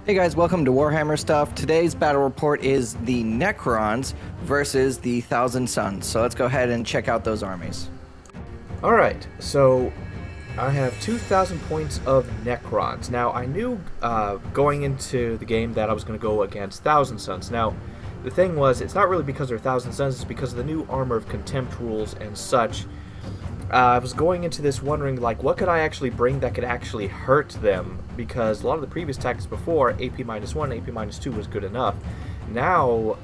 Hey guys, welcome to Warhammer Stuff. Today's battle report is the Necrons versus the Thousand Suns. So let's go ahead and check out those armies. Alright, so I have 2,000 points of Necrons. Now, I knew going into the game that I was going to go against Thousand Suns. Now, the thing was, it's not really because they're Thousand Suns, it's because of the new Armor of Contempt rules and such. I was going into this wondering, like, what could I actually bring that could actually hurt them? Because a lot of the previous tactics before, AP-1, AP-2 was good enough. Now,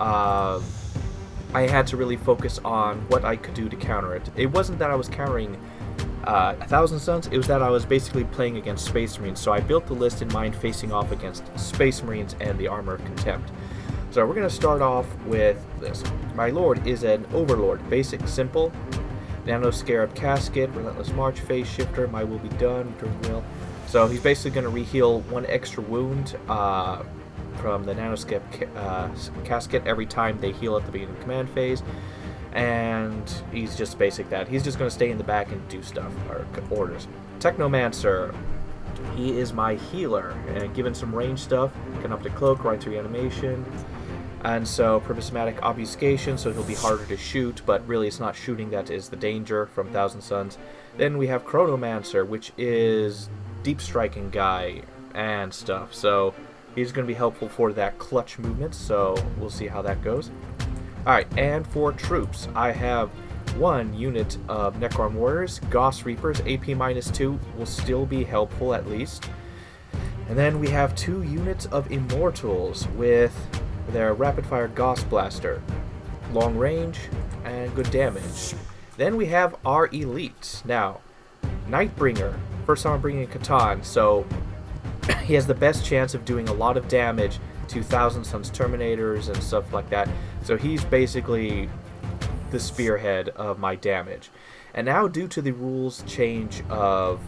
I had to really focus on what I could do to counter it. It wasn't that I was countering Thousand Suns, it was that I was basically playing against Space Marines, so I built the list in mind facing off against Space Marines and the Armor of Contempt. So we're going to start off with this. My Lord is an Overlord, basic, simple. Nano Scarab Casket, Relentless March, Phase Shifter, My Will Be Done, Return Will. So he's basically going to reheal one extra wound from the Nano Scarab Casket every time they heal at the beginning of command phase. And he's just basic that. He's just going to stay in the back and do stuff, or orders. Technomancer, he is my healer. And given some range stuff, Canoptic Cloak, Right to Reanimation. And so, Prismatic Obfuscation, so he'll be harder to shoot, but really it's not shooting that is the danger from Thousand Suns. Then we have Chronomancer, which is deep striking guy and stuff, so he's going to be helpful for that clutch movement, so we'll see how that goes. Alright, and for troops, I have one unit of Necron Warriors, Gauss Reapers, AP-2 will still be helpful at least. And then we have two units of Immortals with their rapid-fire Gauss Blaster, long range, and good damage. Then we have our Elite. Now, Nightbringer, first time I'm bringing Catan, so he has the best chance of doing a lot of damage to Thousand Suns Terminators and stuff like that. So he's basically the spearhead of my damage. And now, due to the rules change of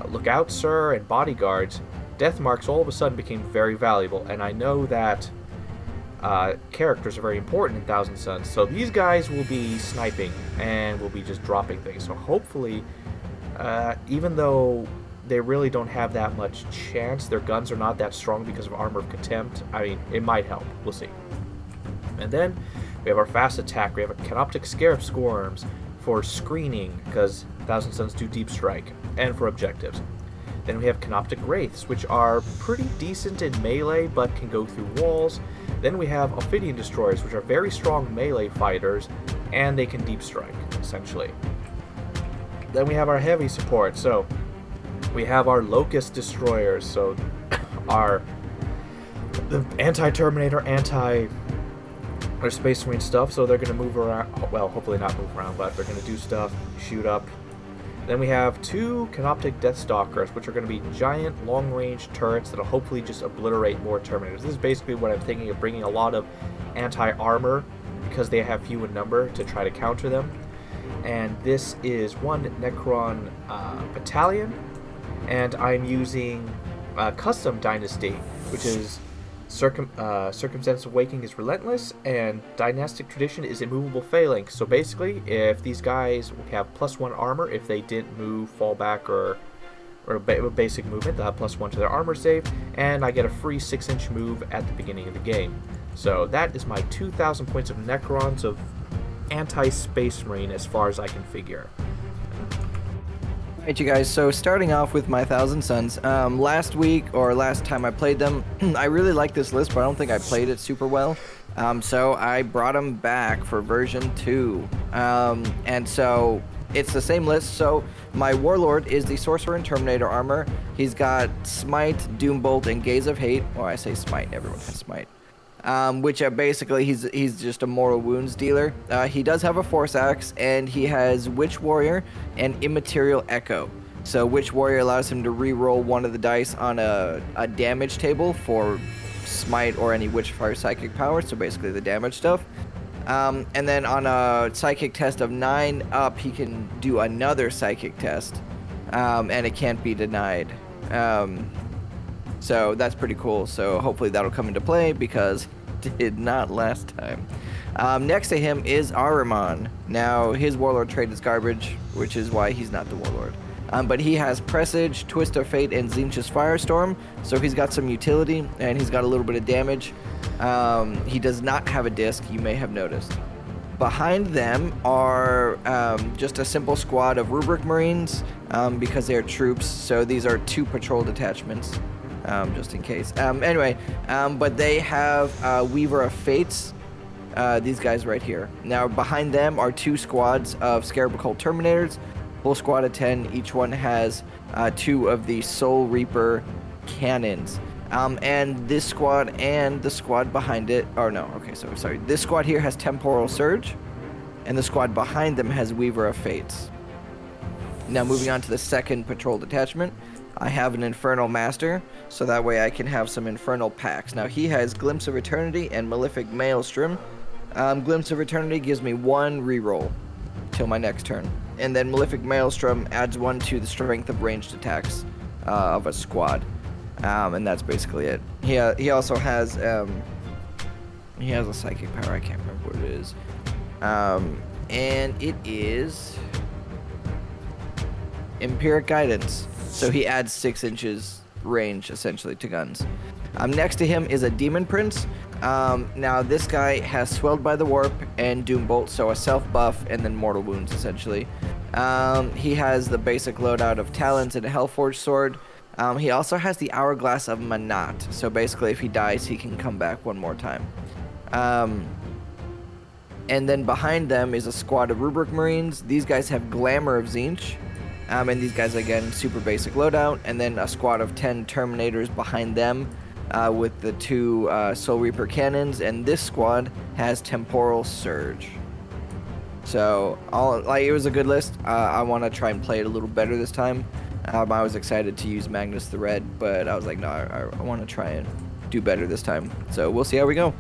Look Out Sir and Bodyguards, Death Marks all of a sudden became very valuable, and I know that characters are very important in Thousand Suns, so these guys will be sniping and will be just dropping things. So hopefully, even though they really don't have that much chance, their guns are not that strong because of Armor of Contempt. I mean, it might help. We'll see. And then we have our fast attack. We have a Canoptic Scarab Swarms for screening, because Thousand Suns do deep strike, and for objectives. Then we have Canoptic Wraiths, which are pretty decent in melee, but can go through walls. Then we have Ophidian Destroyers, which are very strong melee fighters, and they can deep strike, essentially. Then we have our heavy support, so we have our Locust Destroyers, so the anti-Terminator, or Space Marine stuff, so they're going to move around, well, hopefully not move around, but they're going to do stuff, shoot up. Then we have two Canoptic Deathstalkers, which are going to be giant, long-range turrets that'll hopefully just obliterate more Terminators. This is basically what I'm thinking of, bringing a lot of anti-armor, because they have few in number, to try to counter them. And this is one Necron battalion, and I'm using Custom Dynasty, which is Circumstance of Waking is Relentless, and Dynastic Tradition is Immovable Phalanx. So basically, if these guys have +1 armor, if they didn't move, fall back, or basic movement, they'll have +1 to their armor save, and I get a free 6-inch move at the beginning of the game. So that is my 2,000 points of Necrons of anti-Space Marine as far as I can figure. Alright, you guys, so starting off with my Thousand Suns, last week, or last time I played them, I really like this list, but I don't think I played it super well. So I brought them back for version 2. And so it's the same list. So my Warlord is the Sorcerer and Terminator armor. He's got Smite, Doombolt, and Gaze of Hate. Or I say Smite, everyone has Smite. Which basically he's just a mortal wounds dealer. He does have a Force Axe, and he has Witch Warrior and Immaterial Echo. So Witch Warrior allows him to re-roll one of the dice on a damage table for Smite or any Witchfire Psychic power, so basically the damage stuff. And then on a Psychic test of 9 up, he can do another Psychic test, and it can't be denied. So that's pretty cool. So hopefully that'll come into play, because it did not last time. Next to him is Ahriman. Now, his Warlord trait is garbage, which is why he's not the Warlord. But he has Presage, Twist of Fate, and Zinch's Firestorm, so he's got some utility, and he's got a little bit of damage. He does not have a disc, you may have noticed. Behind them are just a simple squad of Rubric Marines, because they are troops, so these are 2 patrol detachments, just in case. But they have Weaver of Fates, these guys right here. Now, behind them are 2 squads of Scarab Cult Terminators, full squad of 10. Each one has 2 of the Soul Reaper cannons. And this squad and the squad behind it, sorry. This squad here has Temporal Surge, and the squad behind them has Weaver of Fates. Now, moving on to the second patrol detachment, I have an Infernal Master, so that way I can have some Infernal packs. Now, he has Glimpse of Eternity and Malefic Maelstrom. Glimpse of Eternity gives me 1 reroll till my next turn, and then Malefic Maelstrom adds 1 to the strength of ranged attacks of a squad. And that's basically it. He also has he has a psychic power. I can't remember what it is. And it is Empiric Guidance. So he adds 6 inches range essentially to guns. Next to him is a Demon Prince. Now this guy has Swelled by the Warp and Doom Bolt, so a self buff and then mortal wounds essentially. He has the basic loadout of Talons and a Hellforged sword. He also has the Hourglass of Manat, so basically if he dies, he can come back 1 more time. And then behind them is a squad of Rubric Marines. These guys have Glamour of Zinch, and these guys, again, super basic loadout. And then a squad of 10 Terminators behind them with the 2 Soul Reaper cannons, and this squad has Temporal Surge. So, it was a good list. I want to try and play it a little better this time. I was excited to use Magnus the Red, but I was like, no, I want to try and do better this time. So we'll see how we go.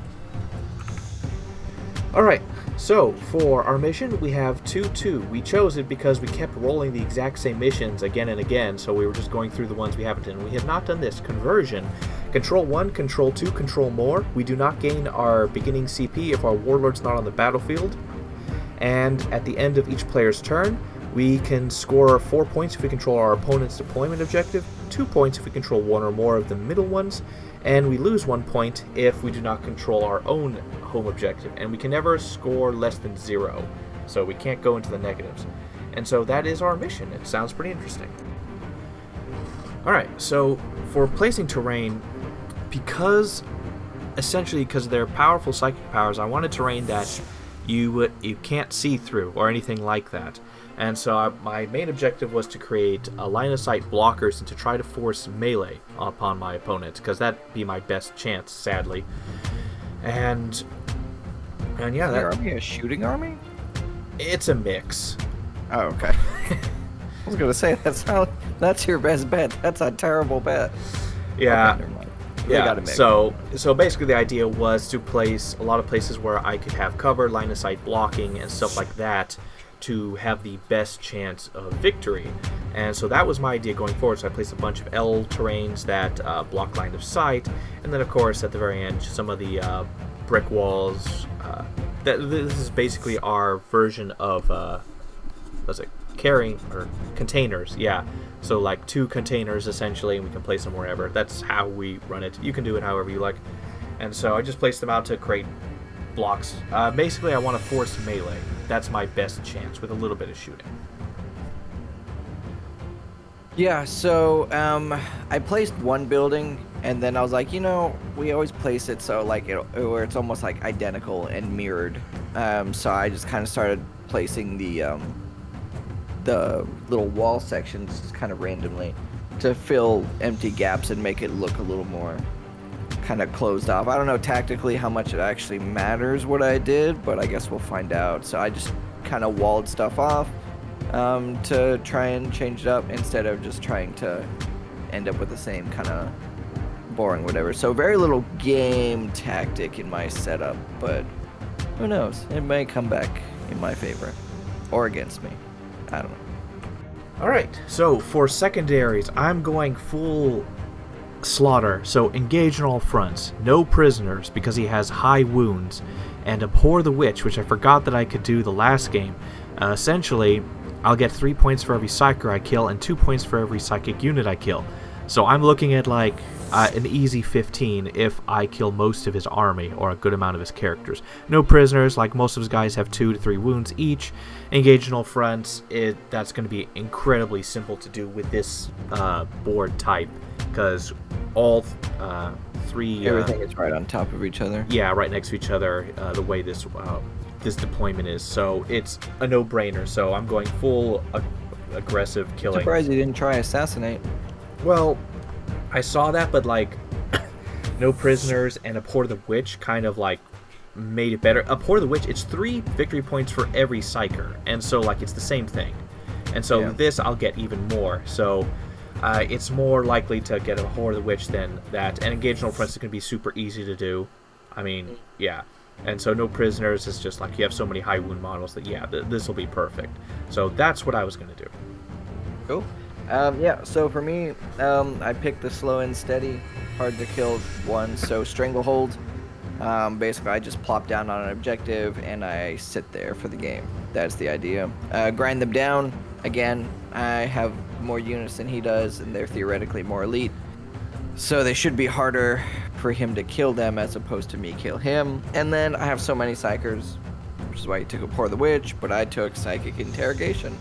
Alright, so for our mission, we have 2-2. We chose it because we kept rolling the exact same missions again and again, so we were just going through the ones we haven't done. We have not done this. Conversion. Control 1, Control 2, Control More. We do not gain our beginning CP if our Warlord's not on the battlefield. And at the end of each player's turn, we can score 4 points if we control our opponent's deployment objective, 2 points if we control 1 or more of the middle ones, and we lose 1 point if we do not control our own home objective. And we can never score less than 0, so we can't go into the negatives. And so that is our mission. It sounds pretty interesting. Alright, so for placing terrain, because of their powerful psychic powers, I wanted terrain that you can't see through or anything like that. And so my main objective was to create a line of sight blockers and to try to force melee upon my opponent, because that'd be my best chance, sadly. And yeah, is your army a shooting army? It's a mix. Oh, okay. I was gonna say that's your best bet. That's a terrible bet. Yeah. Okay, never mind. Yeah, so basically the idea was to place a lot of places where I could have cover, line of sight blocking, and stuff like that to have the best chance of victory. And so that was my idea going forward. So I placed a bunch of L terrains that block line of sight, and then of course at the very end some of the brick walls. This is basically our version of carrying or containers. Yeah, so like 2 containers essentially, and we can place them wherever. That's how we run it. You can do it however you like. And so I just placed them out to create blocks. Basically I want to force melee. That's my best chance with a little bit of shooting. Yeah, so I placed 1 building, and then I was like, we always place it so like where it's almost like identical and mirrored. So I just kind of started placing the little wall sections just kind of randomly to fill empty gaps and make it look a little more kind of closed off. I don't know tactically how much it actually matters what I did, but I guess we'll find out. So I just kind of walled stuff off to try and change it up instead of just trying to end up with the same kind of boring whatever. So very little game tactic in my setup, but who knows? It may come back in my favor or against me. I don't know. Alright, so for secondaries, I'm going full slaughter, so engage on all fronts, no prisoners because he has high wounds, and abhor the witch, which I forgot that I could do the last game. Essentially, I'll get 3 points for every psyker I kill and 2 points for every psychic unit I kill. So I'm looking at like an easy 15 if I kill most of his army or a good amount of his characters. No prisoners, like most of his guys have 2 to 3 wounds each. Engage in all fronts, that's going to be incredibly simple to do with this board type, because all 3... Everything is right on top of each other. Yeah, right next to each other, the way this deployment is. So it's a no-brainer, so I'm going full aggressive killing. I'm surprised you didn't try assassinate. Well, I saw that, but like no prisoners and Abhor the Witch kind of like made it better. Abhor the Witch, it's 3 victory points for every psyker, and so like it's the same thing. And so this I'll get even more. So it's more likely to get Abhor the Witch than that. And Engage in all fronts is going to be super easy to do. I mean, yeah. And so no prisoners is just like you have so many high wound models that this will be perfect. So that's what I was going to do. Cool. Yeah, so for me, I picked the slow and steady, hard to kill one, so Stranglehold. Basically, I just plop down on an objective and I sit there for the game. That's the idea. Grind them down. Again, I have more units than he does, and they're theoretically more elite. So they should be harder for him to kill them as opposed to me kill him. And then I have so many Psychers, which is why he took Abhor the Witch, but I took Psychic Interrogation.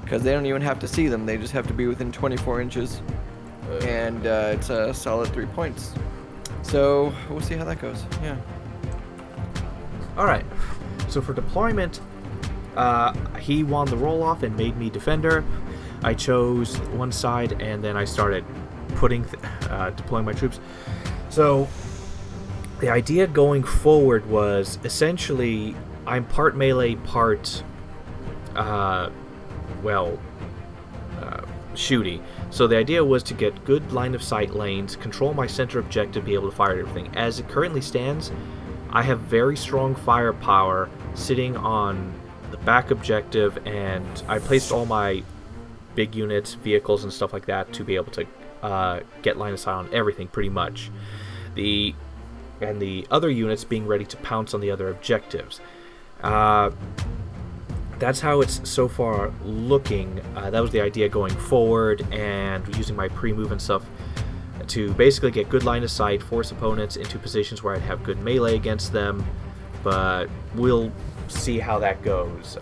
Because they don't even have to see them, they just have to be within 24 inches. And it's a solid 3 points. So we'll see how that goes. Yeah. Alright, so for deployment, he won the roll-off and made me defender. I chose one side and then I started deploying my troops. So the idea going forward was essentially I'm part melee, part shooty. So the idea was to get good line of sight lanes, control my center objective, be able to fire at everything. As it currently stands, I have very strong firepower sitting on the back objective, and I placed all my big units, vehicles, and stuff like that to be able to get line of sight on everything pretty much. And the other units being ready to pounce on the other objectives. That's how it's so far looking. That was the idea going forward, and using my pre-move and stuff to basically get good line of sight, force opponents into positions where I'd have good melee against them, but we'll see how that goes.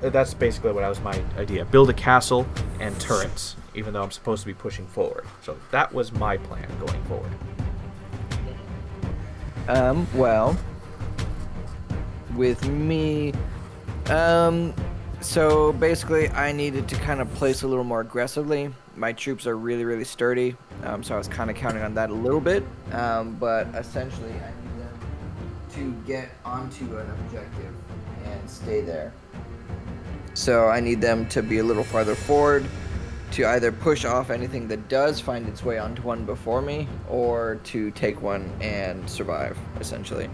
That's basically what was my idea. Build a castle and turrets, even though I'm supposed to be pushing forward. So that was my plan going forward. Well, with me... so basically I needed to kind of place a little more aggressively. My troops are really, really sturdy, so I was kind of counting on that a little bit, but essentially I need them to get onto an objective and stay there. So I need them to be a little farther forward, to either push off anything that does find its way onto one before me, or to take one and survive, essentially.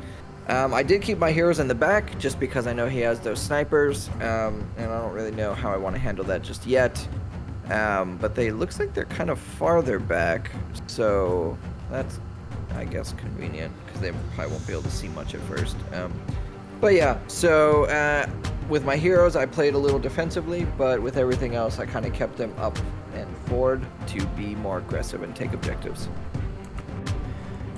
I did keep my heroes in the back just because I know he has those snipers, and I don't really know how I want to handle that just yet. But looks like they're kind of farther back, so that's, I guess, convenient because they probably won't be able to see much at first. But yeah, so with my heroes I played a little defensively, but with everything else I kind of kept them up and forward to be more aggressive and take objectives.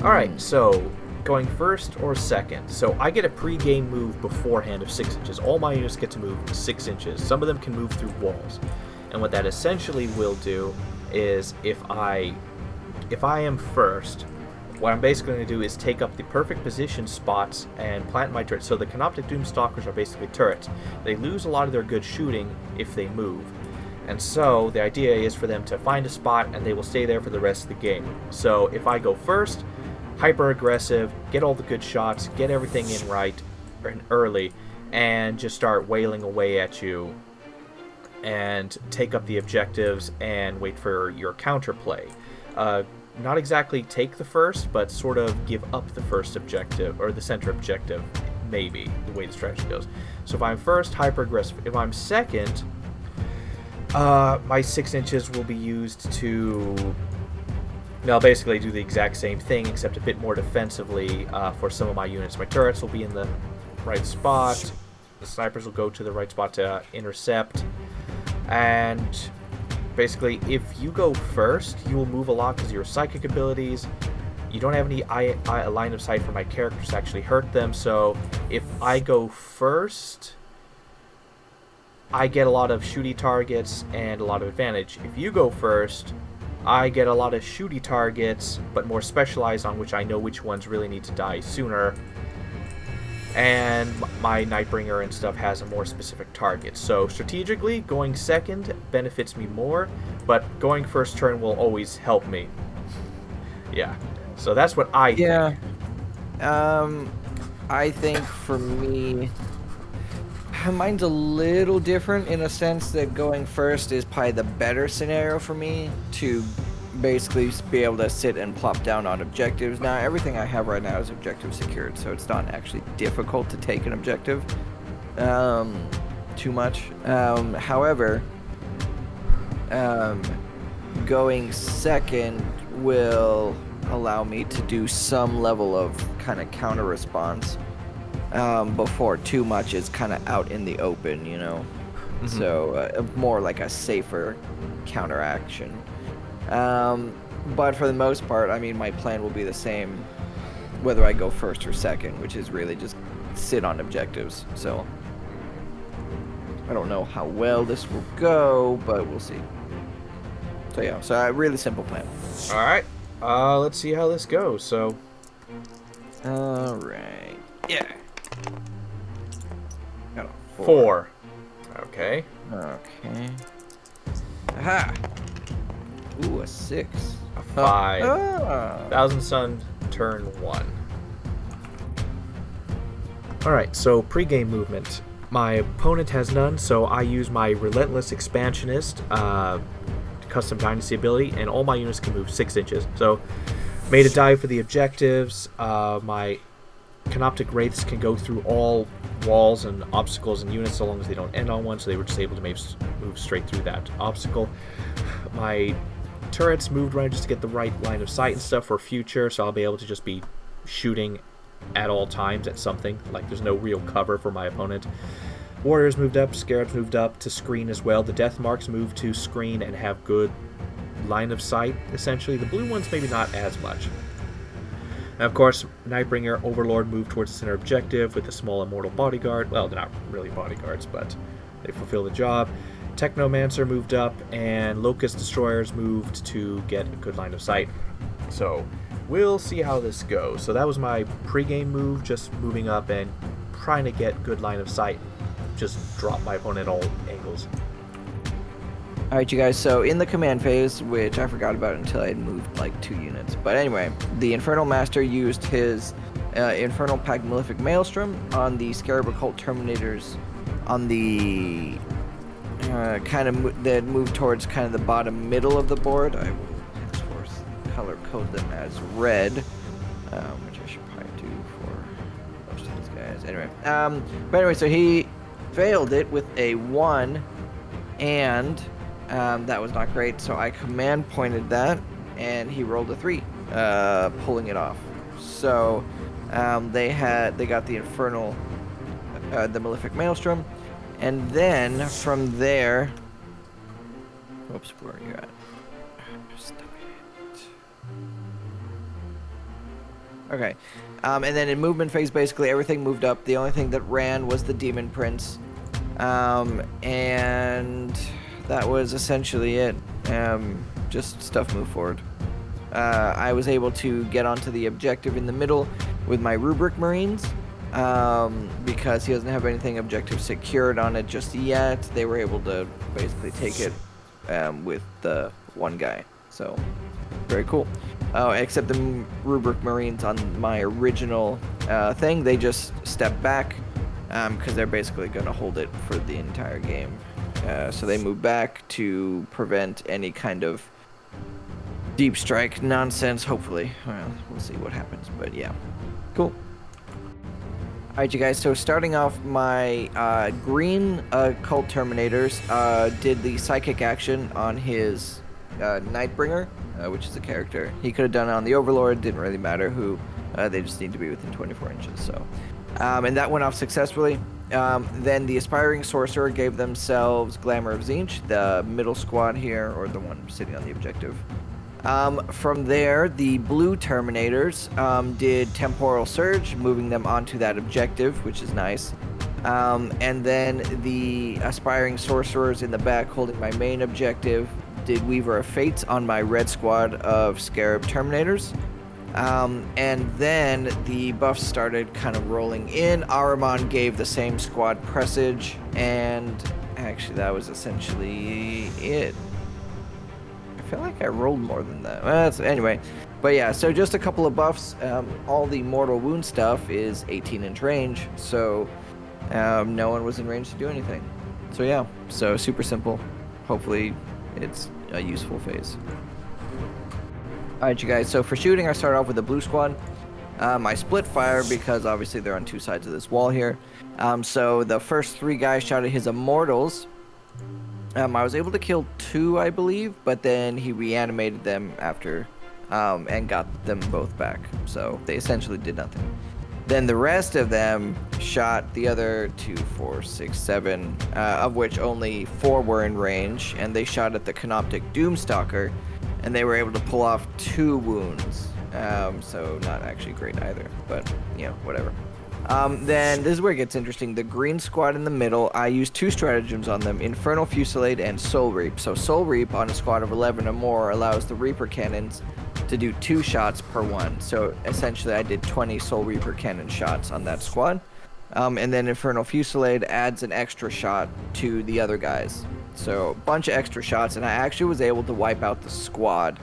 Alright, so going first or second. So I get a pre-game move beforehand of 6 inches. All my units get to move 6 inches. Some of them can move through walls. And what that essentially will do is if I am first, what I'm basically going to do is take up the perfect position spots and plant my turrets. So the Canoptic Doomstalkers are basically turrets. They lose a lot of their good shooting if they move. And so the idea is for them to find a spot and they will stay there for the rest of the game. So if I go first, hyper aggressive, get all the good shots, get everything in right and early, and just start wailing away at you and take up the objectives and wait for your counterplay. Not exactly take the first, but sort of give up the first objective, or the center objective, maybe, the way the strategy goes. So if I'm first, hyper aggressive. If I'm second, my 6 inches will be used to basically do the exact same thing, except a bit more defensively for some of my units. My turrets will be in the right spot. The snipers will go to the right spot to intercept. And basically, if you go first, you will move a lot because of your psychic abilities. You don't have any line of sight for my characters to actually hurt them, so if I go first, I get a lot of shooty targets and a lot of advantage. If you go first, I get a lot of shooty targets, but more specialized on which I know which ones really need to die sooner. And my Nightbringer and stuff has a more specific target. So strategically, going second benefits me more, but going first turn will always help me. Yeah. So that's what I think. I think for me, mine's a little different in a sense that going first is probably the better scenario for me to basically be able to sit and plop down on objectives. Now, everything I have right now is objective secured, so it's not actually difficult to take an objective too much. However, going second will allow me to do some level of kind of counter response before too much is kind of out in the open, you know. Mm-hmm. So more like a safer counteraction. But for the most part, I mean, my plan will be the same whether I go first or second, which is really just sit on objectives. So I don't know how well this will go, but we'll see. So yeah, so a really simple plan. All right. Let's see how this goes. So. All right. Yeah. Got a 4. Okay. Okay. Aha. Ooh, a 6. A 5. Thousand Sun, turn 1. Alright, so pre-game movement. My opponent has none, so I use my Relentless Expansionist custom dynasty ability, and all my units can move 6 inches. So, made a dive for the objectives. My Canoptic Wraiths can go through all walls and obstacles and units so long as they don't end on one, so they were just able to move straight through that obstacle. My turrets moved around just to get the right line of sight and stuff for future, so I'll be able to just be shooting at all times at something. Like, there's no real cover for my opponent. Warriors moved up, Scarabs moved up to screen as well. The Death Marks moved to screen and have good line of sight, essentially. The blue ones maybe not as much. And of course, Nightbringer, Overlord moved towards the center objective with a small Immortal Bodyguard. Well, they're not really bodyguards, but they fulfill the job. Technomancer moved up, and Locust Destroyers moved to get a good line of sight. So, we'll see how this goes. So that was my pre-game move, just moving up and trying to get good line of sight. Just drop my opponent at all angles. Alright, you guys, so in the command phase, which I forgot about until I had moved like 2 units. But anyway, the Infernal Master used his Infernal Pact Malefic Maelstrom on the Scarab Occult Terminators on the that moved towards kind of the bottom middle of the board. I will henceforth color code them as red, which I should probably do for most of these guys. Anyway, but anyway, so he failed it with a 1, and that was not great. So I command pointed that, and he rolled a 3, pulling it off. So they got the Infernal, the Malefic Maelstrom. And then from there, whoops, where are you at? Stop it. Okay, and then in movement phase, basically everything moved up. The only thing that ran was the Demon Prince, and that was essentially it. Just stuff moved forward. I was able to get onto the objective in the middle with my Rubric Marines. Because he doesn't have anything objective secured on it just yet, they were able to basically take it with the one guy. So, very cool. Except the Rubric Marines on my original thing, they just stepped back because they're basically going to hold it for the entire game. So they move back to prevent any kind of deep strike nonsense, hopefully. Well, we'll see what happens, but yeah. Cool. Alright, you guys, so starting off, my green Cult Terminators did the Psychic action on his Nightbringer, which is a character. He could have done it on the Overlord, didn't really matter who. They just need to be within 24 inches, so. And that went off successfully. Then the Aspiring Sorcerer gave themselves Glamour of Tzeentch, the middle squad here, or the one sitting on the objective. From there, the blue Terminators did Temporal Surge, moving them onto that objective, which is nice. And then the Aspiring Sorcerers in the back holding my main objective did Weaver of Fates on my red squad of Scarab Terminators. And then the buffs started kind of rolling in. Ahriman gave the same squad Presage, and actually that was essentially it. I feel like I rolled more than that. Well, anyway, but yeah, so just a couple of buffs. All the Mortal Wound stuff is 18-inch range, so no one was in range to do anything. So yeah, so super simple. Hopefully it's a useful phase. Alright, you guys, so for shooting, I started off with the blue squad. I split fire because obviously they're on two sides of this wall here. So the first three guys shot at his Immortals. I was able to kill two, I believe, but then he reanimated them after and got them both back. So they essentially did nothing. Then the rest of them shot the other 2, 4, 6, 7, of which only 4 were in range, and they shot at the Canoptic Doomstalker, and they were able to pull off 2 wounds. So not actually great either, but you know, whatever. Then this is where it gets interesting. The green squad in the middle, I used 2 stratagems on them, Infernal Fusillade and Soul Reap. So Soul Reap on a squad of 11 or more allows the Reaper cannons to do 2 shots per one. So essentially I did 20 Soul Reaper cannon shots on that squad. And then Infernal Fusillade adds an extra shot to the other guys. So a bunch of extra shots, and I actually was able to wipe out the squad.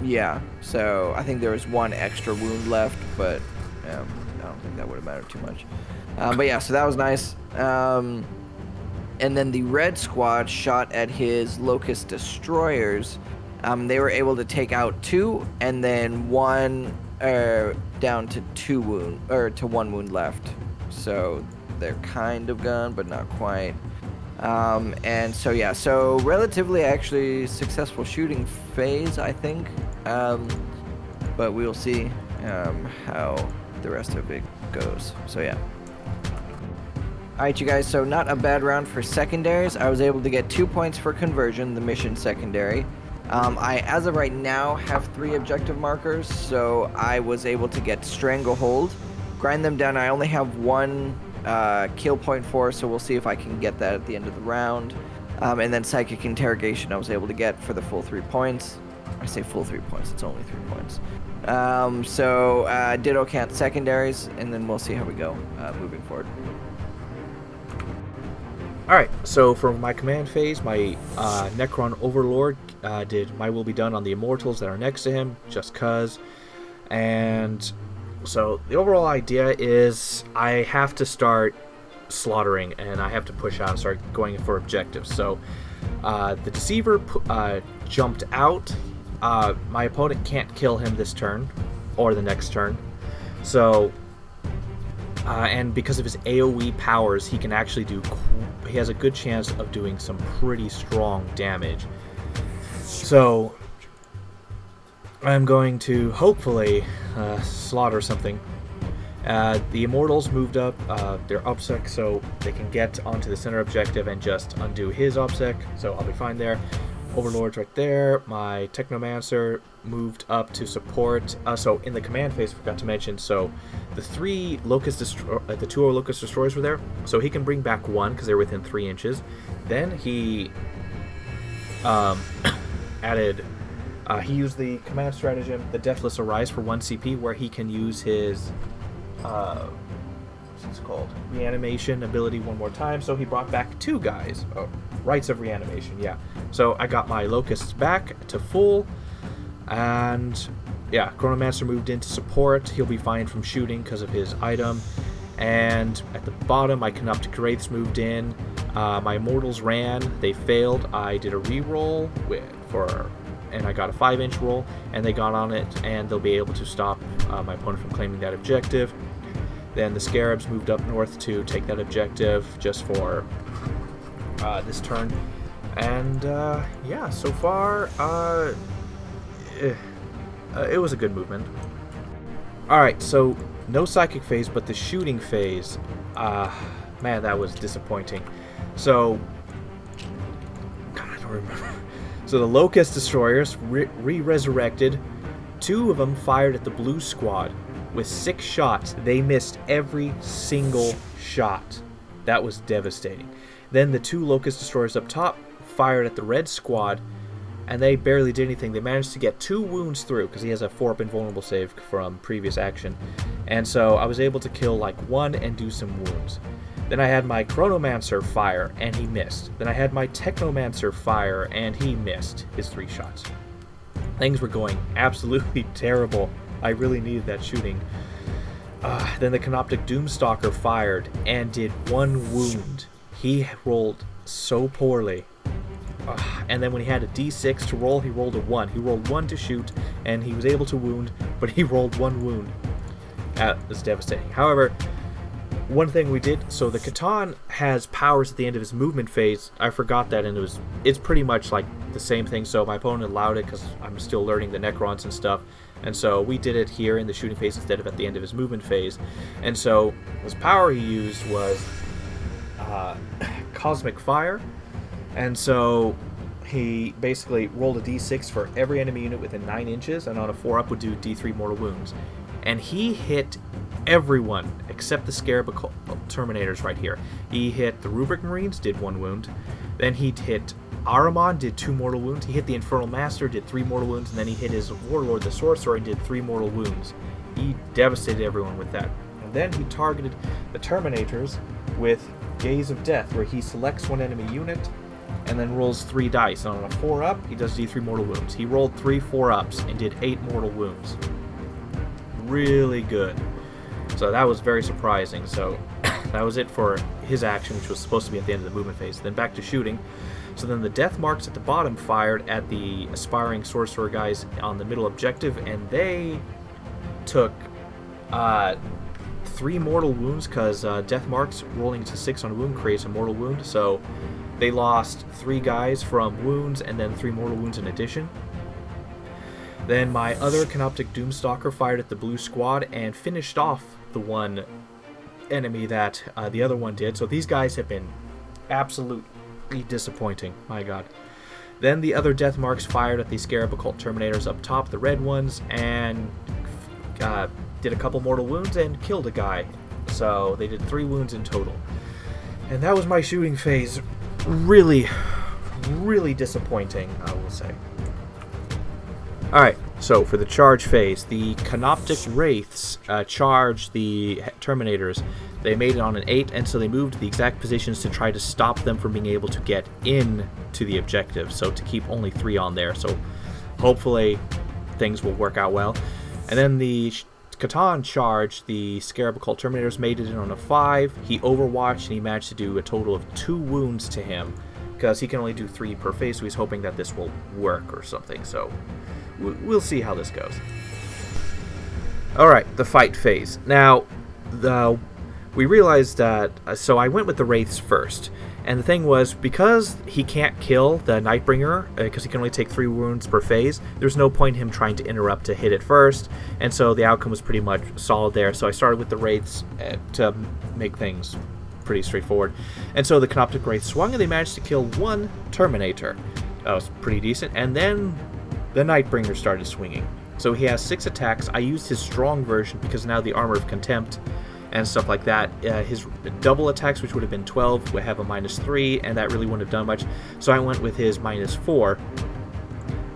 Yeah, so I think there was 1 extra wound left, but I don't think that would have mattered too much. But yeah, so that was nice. And then the red squad shot at his Locust Destroyers. They were able to take out 2, and then 1 down to 2 wound, or to 1 wound left. So they're kind of gone, but not quite. And so yeah, so relatively actually successful shooting phase, I think. But we'll see how the rest of it goes. So yeah. Alright, you guys, so not a bad round for secondaries. I was able to get 2 points for conversion, the mission secondary. I, as of right now, have 3 objective markers, so I was able to get Stranglehold, grind them down. I only have 1 kill point for, so we'll see if I can get that at the end of the round. And then Psychic Interrogation I was able to get for the full 3 points. I say full 3 points, it's only 3 points. So Ditto Can't secondaries, and then we'll see how we go moving forward. Alright, so for my command phase, my Necron Overlord did My Will Be Done on the Immortals that are next to him, just cuz. And so the overall idea is I have to start slaughtering, and I have to push out and start going for objectives. So the Deceiver jumped out. My opponent can't kill him this turn, or the next turn. So... and because of his AoE powers, he can actually do... he has a good chance of doing some pretty strong damage. So I'm going to hopefully slaughter something. The Immortals moved up their OBSEC so they can get onto the center objective and just undo his OBSEC, so I'll be fine there. Overlord's right there. My Technomancer moved up to support. So in the command phase, I forgot to mention, so the 2 Locust Destroyers were there, so he can bring back 1 because they're within 3 inches. Then he added, he used the command stratagem, the Deathless Arise for 1 CP, where he can use his, what's it called? Reanimation ability 1 more time, so he brought back 2 guys. Oh, Rites of Reanimation, yeah. So I got my Locusts back to full, and yeah, Chronomancer moved in to support. He'll be fine from shooting because of his item. And at the bottom, my Canoptic Wraiths moved in. My Immortals ran. They failed. I did a reroll and I got a 5-inch roll, and they got on it, and they'll be able to stop my opponent from claiming that objective. Then the Scarabs moved up north to take that objective just for this turn. And yeah, so far, it was a good movement. Alright, so no psychic phase, but the shooting phase. Man, that was disappointing. So, God, I don't remember. So the Locust Destroyers re-resurrected. 2 of them fired at the blue squad. With 6 shots, they missed every single shot. That was devastating. Then the 2 Locust Destroyers up top fired at the red squad, and they barely did anything. They managed to get 2 wounds through, because he has a 4-up invulnerable save from previous action. And so I was able to kill like 1 and do some wounds. Then I had my Chronomancer fire, and he missed. Then I had my Technomancer fire, and he missed his 3 shots. Things were going absolutely terrible. I really needed that shooting. Then the Canoptic Doomstalker fired and did 1 wound. He rolled so poorly. And then when he had a d6 to roll, he rolled a 1. He rolled 1 to shoot, and he was able to wound, but he rolled 1 wound. That was devastating. However, one thing we did, so the Catan has powers at the end of his movement phase. I forgot that, and it's pretty much like the same thing, so my opponent allowed it because I'm still learning the Necrons and stuff. And so we did it here in the shooting phase instead of at the end of his movement phase. And so his power he used was Cosmic Fire. And so he basically rolled a d6 for every enemy unit within 9 inches, and on a 4-up would do d3 mortal wounds. And he hit everyone except the Scarab Terminators right here. He hit the Rubric Marines, did 1 wound. Then he hit Ahriman, did 2 mortal wounds. He hit the Infernal Master, did 3 mortal wounds. And then he hit his Warlord, the Sorcerer, and did 3 mortal wounds. He devastated everyone with that. And then he targeted the Terminators with Gaze of Death, where he selects 1 enemy unit and then rolls 3 dice. And on a 4-up, he does d3 mortal wounds. He rolled 3 4-ups and did 8 mortal wounds. Really good. So that was very surprising. So that was it for his action, which was supposed to be at the end of the movement phase. Then back to shooting. So then the death marks at the bottom fired at the aspiring sorcerer guys on the middle objective, and they took 3 mortal wounds, because death marks rolling to 6 on a wound creates a mortal wound. So they lost 3 guys from wounds, and then 3 mortal wounds in addition. Then my other Canoptic Doomstalker fired at the blue squad and finished off the 1 enemy that the other one did. So these guys have been absolutely disappointing. My god. Then the other death marks fired at the Scarab Occult Terminators up top, the red ones, and did a couple mortal wounds and killed a guy. So they did 3 wounds in total. And that was my shooting phase. Really, really disappointing, I will say. Alright, so for the charge phase, the Canoptic Wraiths charged the Terminators. They made it on an 8, and so they moved to the exact positions to try to stop them from being able to get in to the objective, so to keep only 3 on there. So hopefully things will work out well. And then the Catan charged the Scarab Occult Terminators, made it in on a 5. He overwatched, and he managed to do a total of 2 wounds to him, because he can only do 3 per phase, so he's hoping that this will work or something. So we'll see how this goes. Alright, the fight phase. Now, we realized that, so I went with the Wraiths first, and the thing was, because he can't kill the Nightbringer, because he can only take 3 wounds per phase, there's no point in him trying to interrupt to hit it first, and so the outcome was pretty much solid there. So I started with the Wraiths to make things pretty straightforward. And so the Canoptic Wraith swung, and they managed to kill 1 Terminator. That was pretty decent. And then the Nightbringer started swinging. So he has 6 attacks. I used his strong version because now the Armor of Contempt and stuff like that. His double attacks, which would have been 12, would have a -3, and that really wouldn't have done much. So I went with his -4.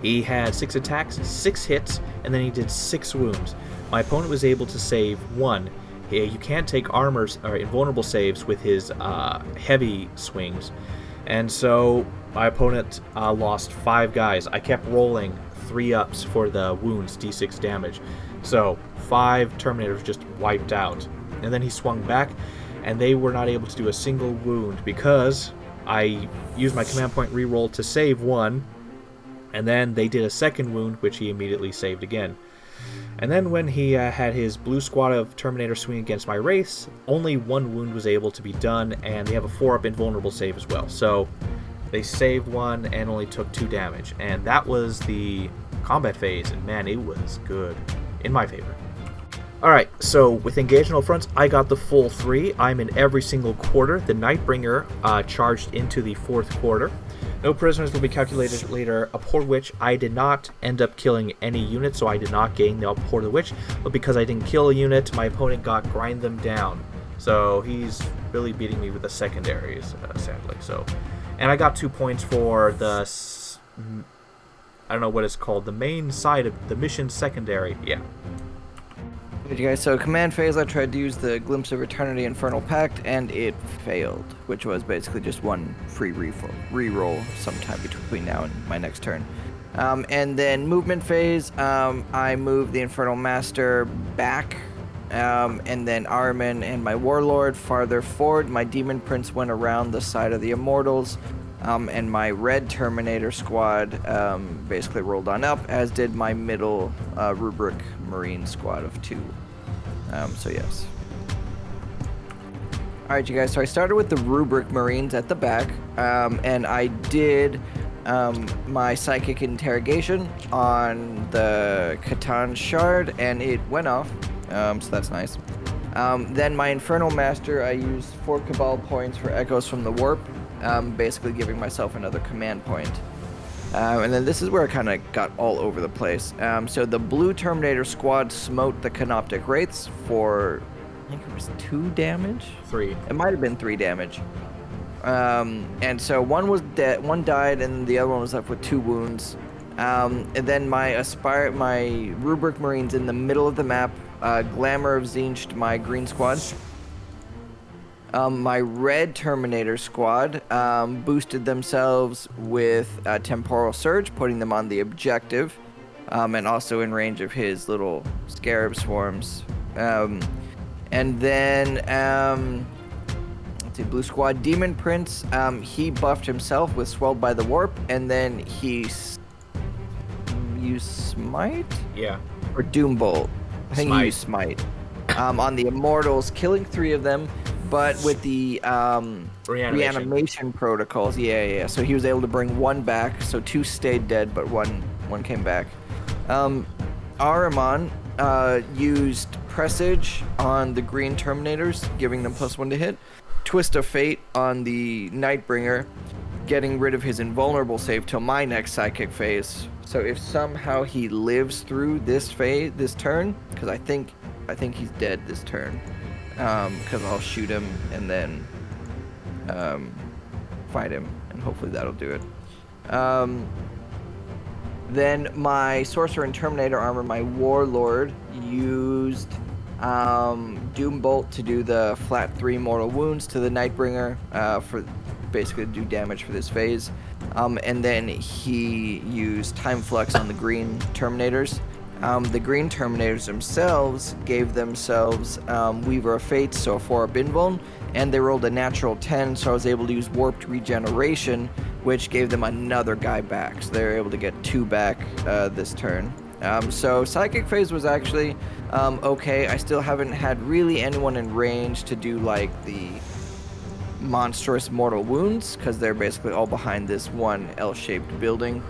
He had 6 attacks, 6 hits, and then he did 6 wounds. My opponent was able to save 1. You can't take armors or invulnerable saves with his heavy swings, and so my opponent lost 5 guys. I kept rolling 3-ups for the wounds, d6 damage, so 5 Terminators just wiped out. And then he swung back, and they were not able to do a single wound because I used my command point reroll to save 1, and then they did a second wound, which he immediately saved again. And then when he had his blue squad of Terminator swing against my Wraiths, only 1 wound was able to be done, and they have a 4-up invulnerable save as well. So they saved 1 and only took 2 damage. And that was the combat phase, and man, it was good. In my favor. Alright, so with engagement fronts, I got the full 3. I'm in every single quarter. The Nightbringer charged into the 4th quarter. No prisoners will be calculated later, upon which I did not end up killing any units, so I did not gain the upon the witch. But because I didn't kill a unit, my opponent got grind them down. So he's really beating me with the secondaries, sadly. So, and I got 2 points for the, I don't know what it's called, the main side of the mission secondary. Yeah. Alright, you guys, so command phase, I tried to use the Glimpse of Eternity Infernal Pact, and it failed, which was basically just one free re-roll sometime between now and my next turn. And then movement phase, I moved the Infernal Master back, and then Ahriman and my Warlord farther forward. My Demon Prince went around the side of the Immortals, and my Red Terminator squad basically rolled on up, as did my middle Rubric Marine squad of 2. So yes. Alright, you guys, so I started with the Rubric Marines at the back, and I did my Psychic Interrogation on the Catan Shard, and it went off, so that's nice. Then my Infernal Master, I used 4 Cabal points for Echoes from the Warp, basically giving myself another command point. And then this is where I kind of got all over the place. So the Blue Terminator squad smote the Canoptic Wraiths for, I think it was 2 damage? 3. It might have been 3 damage. And so one was dead, one died, and the other one was left with 2 wounds. And then my Rubric Marines in the middle of the map, Glamour of Zincht, my green squad. My Red Terminator squad boosted themselves with Temporal Surge, putting them on the objective, and also in range of his little Scarab swarms. And then, let's see, Blue Squad Demon Prince, he buffed himself with Swelled by the Warp, and then he used Smite? Yeah. Or Doombolt. I think he used Smite. On the Immortals, killing 3 of them. But with the reanimation protocols, yeah. So he was able to bring 1 back. So 2 stayed dead, but one came back. Ahriman used Presage on the green Terminators, giving them +1 to hit. Twist of Fate on the Nightbringer, getting rid of his invulnerable save till my next psychic phase. So if somehow he lives through this turn, because I think he's dead this turn. Because I'll shoot him and then fight him, and hopefully that'll do it. Then my Sorcerer and Terminator armor, my Warlord, used Doombolt to do the flat 3 mortal wounds to the Nightbringer for basically to do damage for this phase. And then he used Time Flux on the green Terminators. The green Terminators themselves gave themselves Weaver of Fates, so a 4-up invuln, and they rolled a natural 10, so I was able to use Warped Regeneration, which gave them another guy back, so they were able to get 2 back this turn. So Psychic Phase was actually okay. I still haven't had really anyone in range to do like the monstrous mortal wounds, because they're basically all behind this one L-shaped building.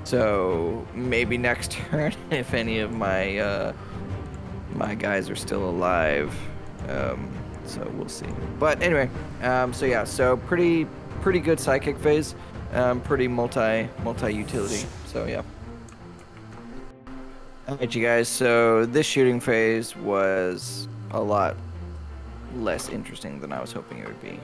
So maybe next turn, if any of my my guys are still alive. So we'll see. But anyway, so yeah, so pretty good psychic phase, pretty multi utility. So yeah. Alright, you guys. So this shooting phase was a lot less interesting than I was hoping it would be.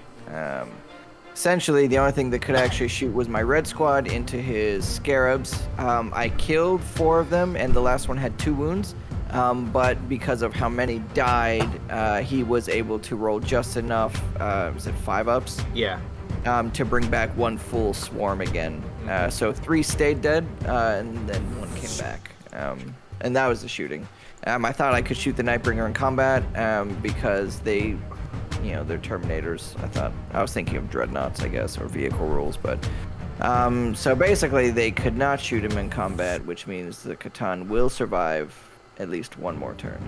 Essentially, the only thing that could actually shoot was my red squad into his scarabs. I killed 4 of them, and the last one had 2 wounds. But because of how many died, he was able to roll just enough. Was it 5-ups? Yeah. To bring back 1 full swarm again. So 3 stayed dead, and then 1 came back. And that was the shooting. I thought I could shoot the Nightbringer in combat because they, you know, they're Terminators. I was thinking of Dreadnoughts, I guess, or vehicle rules, but so basically they could not shoot him in combat, which means the Catan will survive at least 1 more turn.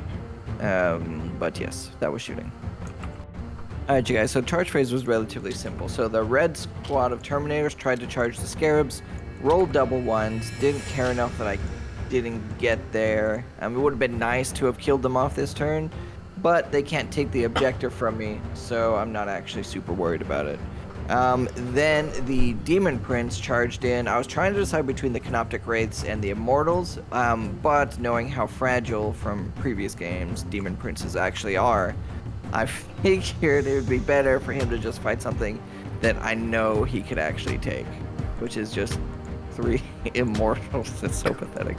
But yes, that was shooting. Alright, you guys, so charge phase was relatively simple. So the red squad of Terminators tried to charge the Scarabs, rolled double ones, didn't care enough that I didn't get there. It would have been nice to have killed them off this turn, but they can't take the objective from me, so I'm not actually super worried about it. Then the Demon Prince charged in. I was trying to decide between the Canoptic Wraiths and the Immortals, but knowing how fragile from previous games Demon Princes actually are, I figured it would be better for him to just fight something that I know he could actually take, which is just 3 Immortals. That's so pathetic.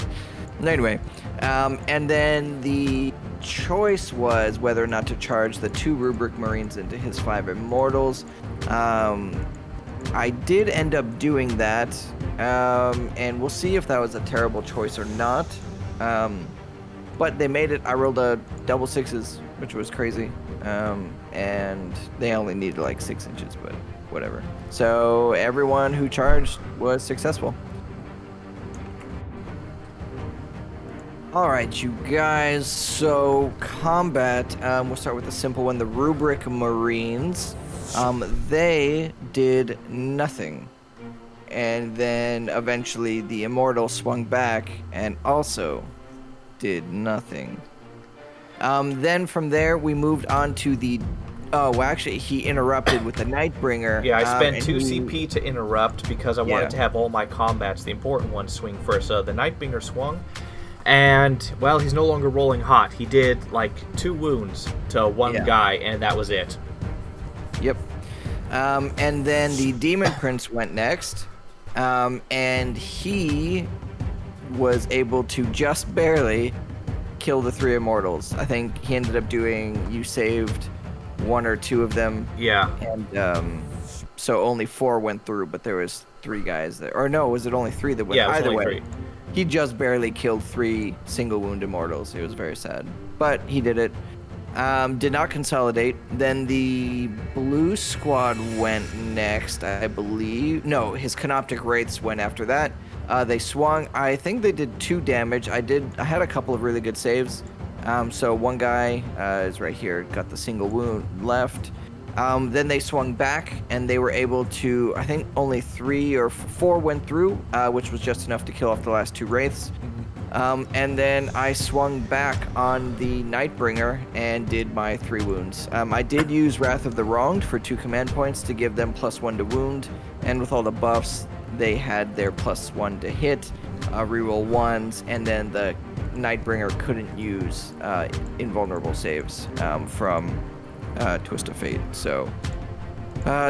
Anyway, and then the choice was whether or not to charge the 2 Rubric Marines into his 5 Immortals. I did end up doing that, and we'll see if that was a terrible choice or not. But they made it. I rolled a double 6s, which was crazy, and they only needed like 6 inches, but whatever. So everyone who charged was successful. Alright, you guys, so combat, we'll start with the simple one, the Rubric Marines. They did nothing. And then eventually the Immortal swung back and also did nothing. Then from there we moved on to the... Oh, well, actually, he interrupted with the Nightbringer. Yeah, I spent 2 CP to interrupt because I wanted to have all my combats, the important ones, swing first. So the Nightbringer swung. And, well, he's no longer rolling hot. He did, like, 2 wounds to one guy, and that was it. Yep. And then the Demon Prince went next, and he was able to just barely kill the 3 Immortals. I think he ended up doing, you saved 1 or 2 of them. Yeah. And so only 4 went through, but there was 3 guys there. Or no, was it only 3 that went? Yeah, it was Either only way. 3. He just barely killed 3 single wound Immortals. It was very sad. But he did it. Did not consolidate. Then the blue squad went next, I believe. No, his Canoptic Wraiths went after that. They swung. I think they did 2 damage. I had a couple of really good saves. So one guy is right here, got the single wound left. Then they swung back, and they were able to, I think only 3 or 4 went through, which was just enough to kill off the last 2 Wraiths. And then I swung back on the Nightbringer and did my 3 wounds. I did use Wrath of the Wronged for 2 command points to give them +1 to wound, and with all the buffs, they had their +1 to hit, reroll 1s, and then the Nightbringer couldn't use invulnerable saves from Twist of Fate. So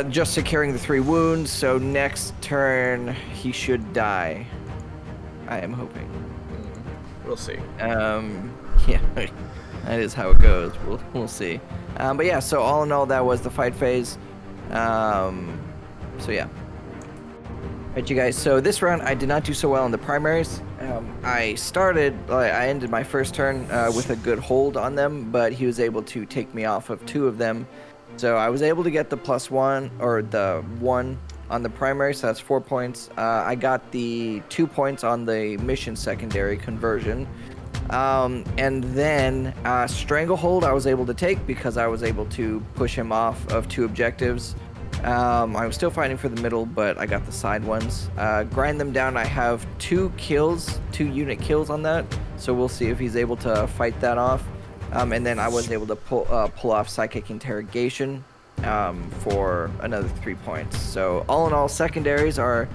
just securing the 3 wounds, so next turn he should die. I am hoping. We'll see. Yeah, that is how it goes. We'll see. But yeah, so all in all, that was the fight phase. So yeah. Alright, you guys, so this round I did not do so well in the primaries. I ended my first turn with a good hold on them, but he was able to take me off of 2 of them. So I was able to get the +1, or the 1 on the primary, so that's 4 points. I got the 2 points on the mission secondary conversion. And then Stranglehold I was able to take because I was able to push him off of 2 objectives. I was still fighting for the middle, but I got the side ones. Grind them down, I have 2 unit kills on that, so we'll see if he's able to fight that off. And then I was able to pull off Psychic Interrogation for another 3 points. So all in all, secondaries are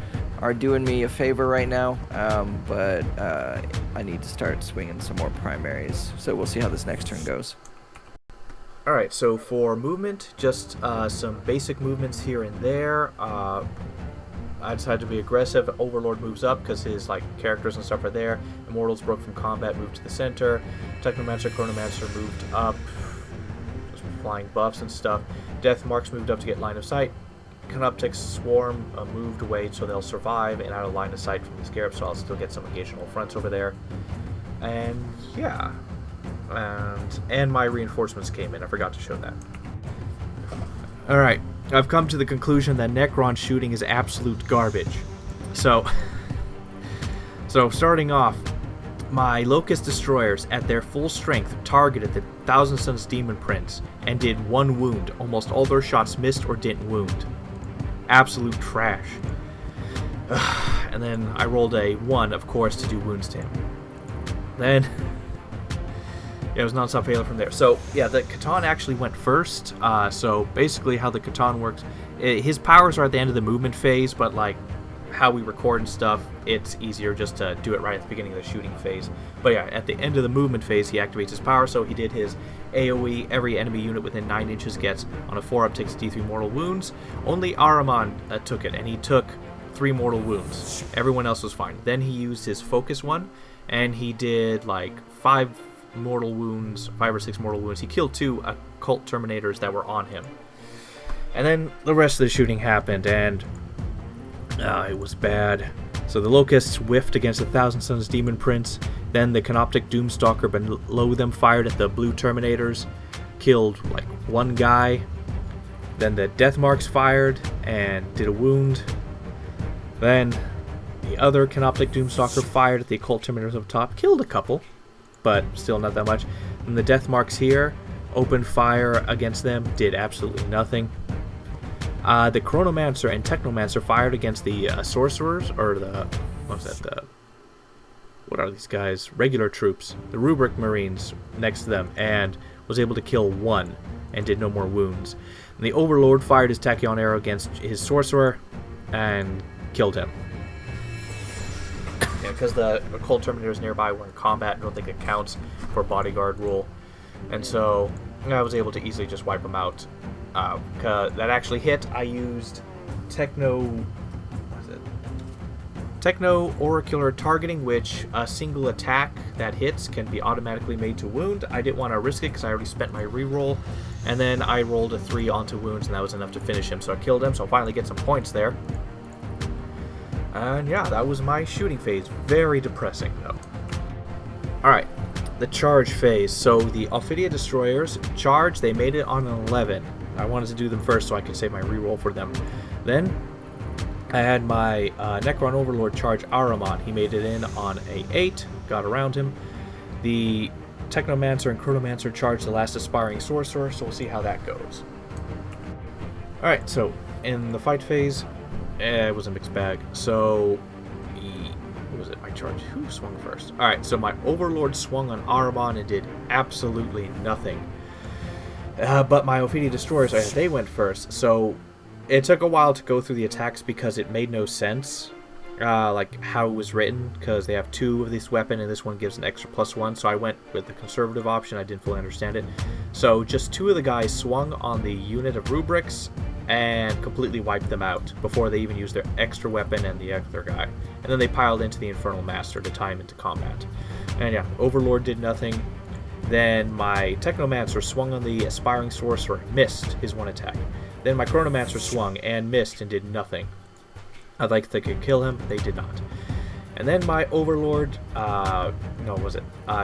doing me a favor right now, but I need to start swinging some more primaries. So we'll see how this next turn goes. Alright, so for movement, just some basic movements here and there. I decided to be aggressive. Overlord moves up because his characters and stuff are there. Immortals broke from combat, moved to the center. Technomancer, Chronomancer moved up, just flying buffs and stuff. Death Marks moved up to get line of sight. Canoptic Swarm moved away so they'll survive and out of line of sight from the Scarab, so I'll still get some occasional fronts over there. And yeah. And my reinforcements came in. I forgot to show that. Alright, I've come to the conclusion that Necron shooting is absolute garbage. So starting off, my Locust Destroyers at their full strength targeted the Thousand Suns Demon Prince and did 1 wound. Almost all their shots missed or didn't wound. Absolute trash. And then I rolled a 1, of course, to do wounds to him. Then it was non-stop failure from there. So yeah, the Catan actually went first. So basically how the Catan works, his powers are at the end of the movement phase, but like how we record and stuff, it's easier just to do it right at the beginning of the shooting phase. But yeah, at the end of the movement phase, he activates his power. So he did his AoE. Every enemy unit within 9 inches gets, on a 4-up, takes D3 mortal wounds. Only Ahriman took it, and he took 3 mortal wounds. Everyone else was fine. Then he used his focus one, and he did like 5 mortal wounds, 5 or 6 mortal wounds. He killed 2 occult terminators that were on him. And then the rest of the shooting happened, and it was bad. So the Locusts whiffed against the Thousand Sons Demon Prince. Then the Canoptic Doomstalker below them fired at the blue Terminators, killed like 1 guy. Then the Death Marks fired and did a wound. Then the other Canoptic Doomstalker fired at the Occult Terminators up top, killed a couple, but still not that much. And the Death Marks here opened fire against them, did absolutely nothing. The Chronomancer and Technomancer fired against the Sorcerers, or the, what are these guys? Regular troops, the Rubric Marines next to them, and was able to kill 1 and did no more wounds. And the Overlord fired his Tachyon arrow against his Sorcerer and killed him. Yeah, because the Occult Terminators nearby were in combat, I don't think it counts for bodyguard rule. And so I was able to easily just wipe them out. That actually hit. I used Techno Oracular Targeting, which a single attack that hits can be automatically made to wound. I didn't want to risk it because I already spent my reroll, and then I rolled a 3 onto wounds, and that was enough to finish him. So I killed him, so I'll finally get some points there. And yeah, that was my shooting phase. Very depressing, though. Alright, the charge phase. So the Ophidia Destroyers charge, they made it on an 11. I wanted to do them first so I could save my reroll for them. Then I had my Necron Overlord charge Ahriman. He made it in on a 8, got around him. The Technomancer and Chronomancer charged the last Aspiring Sorcerer, so we'll see how that goes. Alright, so in the fight phase, it was a mixed bag. So, what was it? My charge? Who swung first? Alright, so my Overlord swung on Ahriman and did absolutely nothing. But my Ophidia Destroyers, they went first, so it took a while to go through the attacks because it made no sense, like how it was written, because they have 2 of this weapon and this one gives an extra +1, so I went with the conservative option. I didn't fully understand it. So just 2 of the guys swung on the unit of rubrics and completely wiped them out before they even used their extra weapon and the other guy. And then they piled into the Infernal Master to tie him into combat. And yeah, Overlord did nothing. Then my Technomancer swung on the Aspiring Sorcerer, missed his 1 attack. Then my Chronomancer swung and missed and did nothing. I'd like to think I could kill him, they did not. And then my Overlord,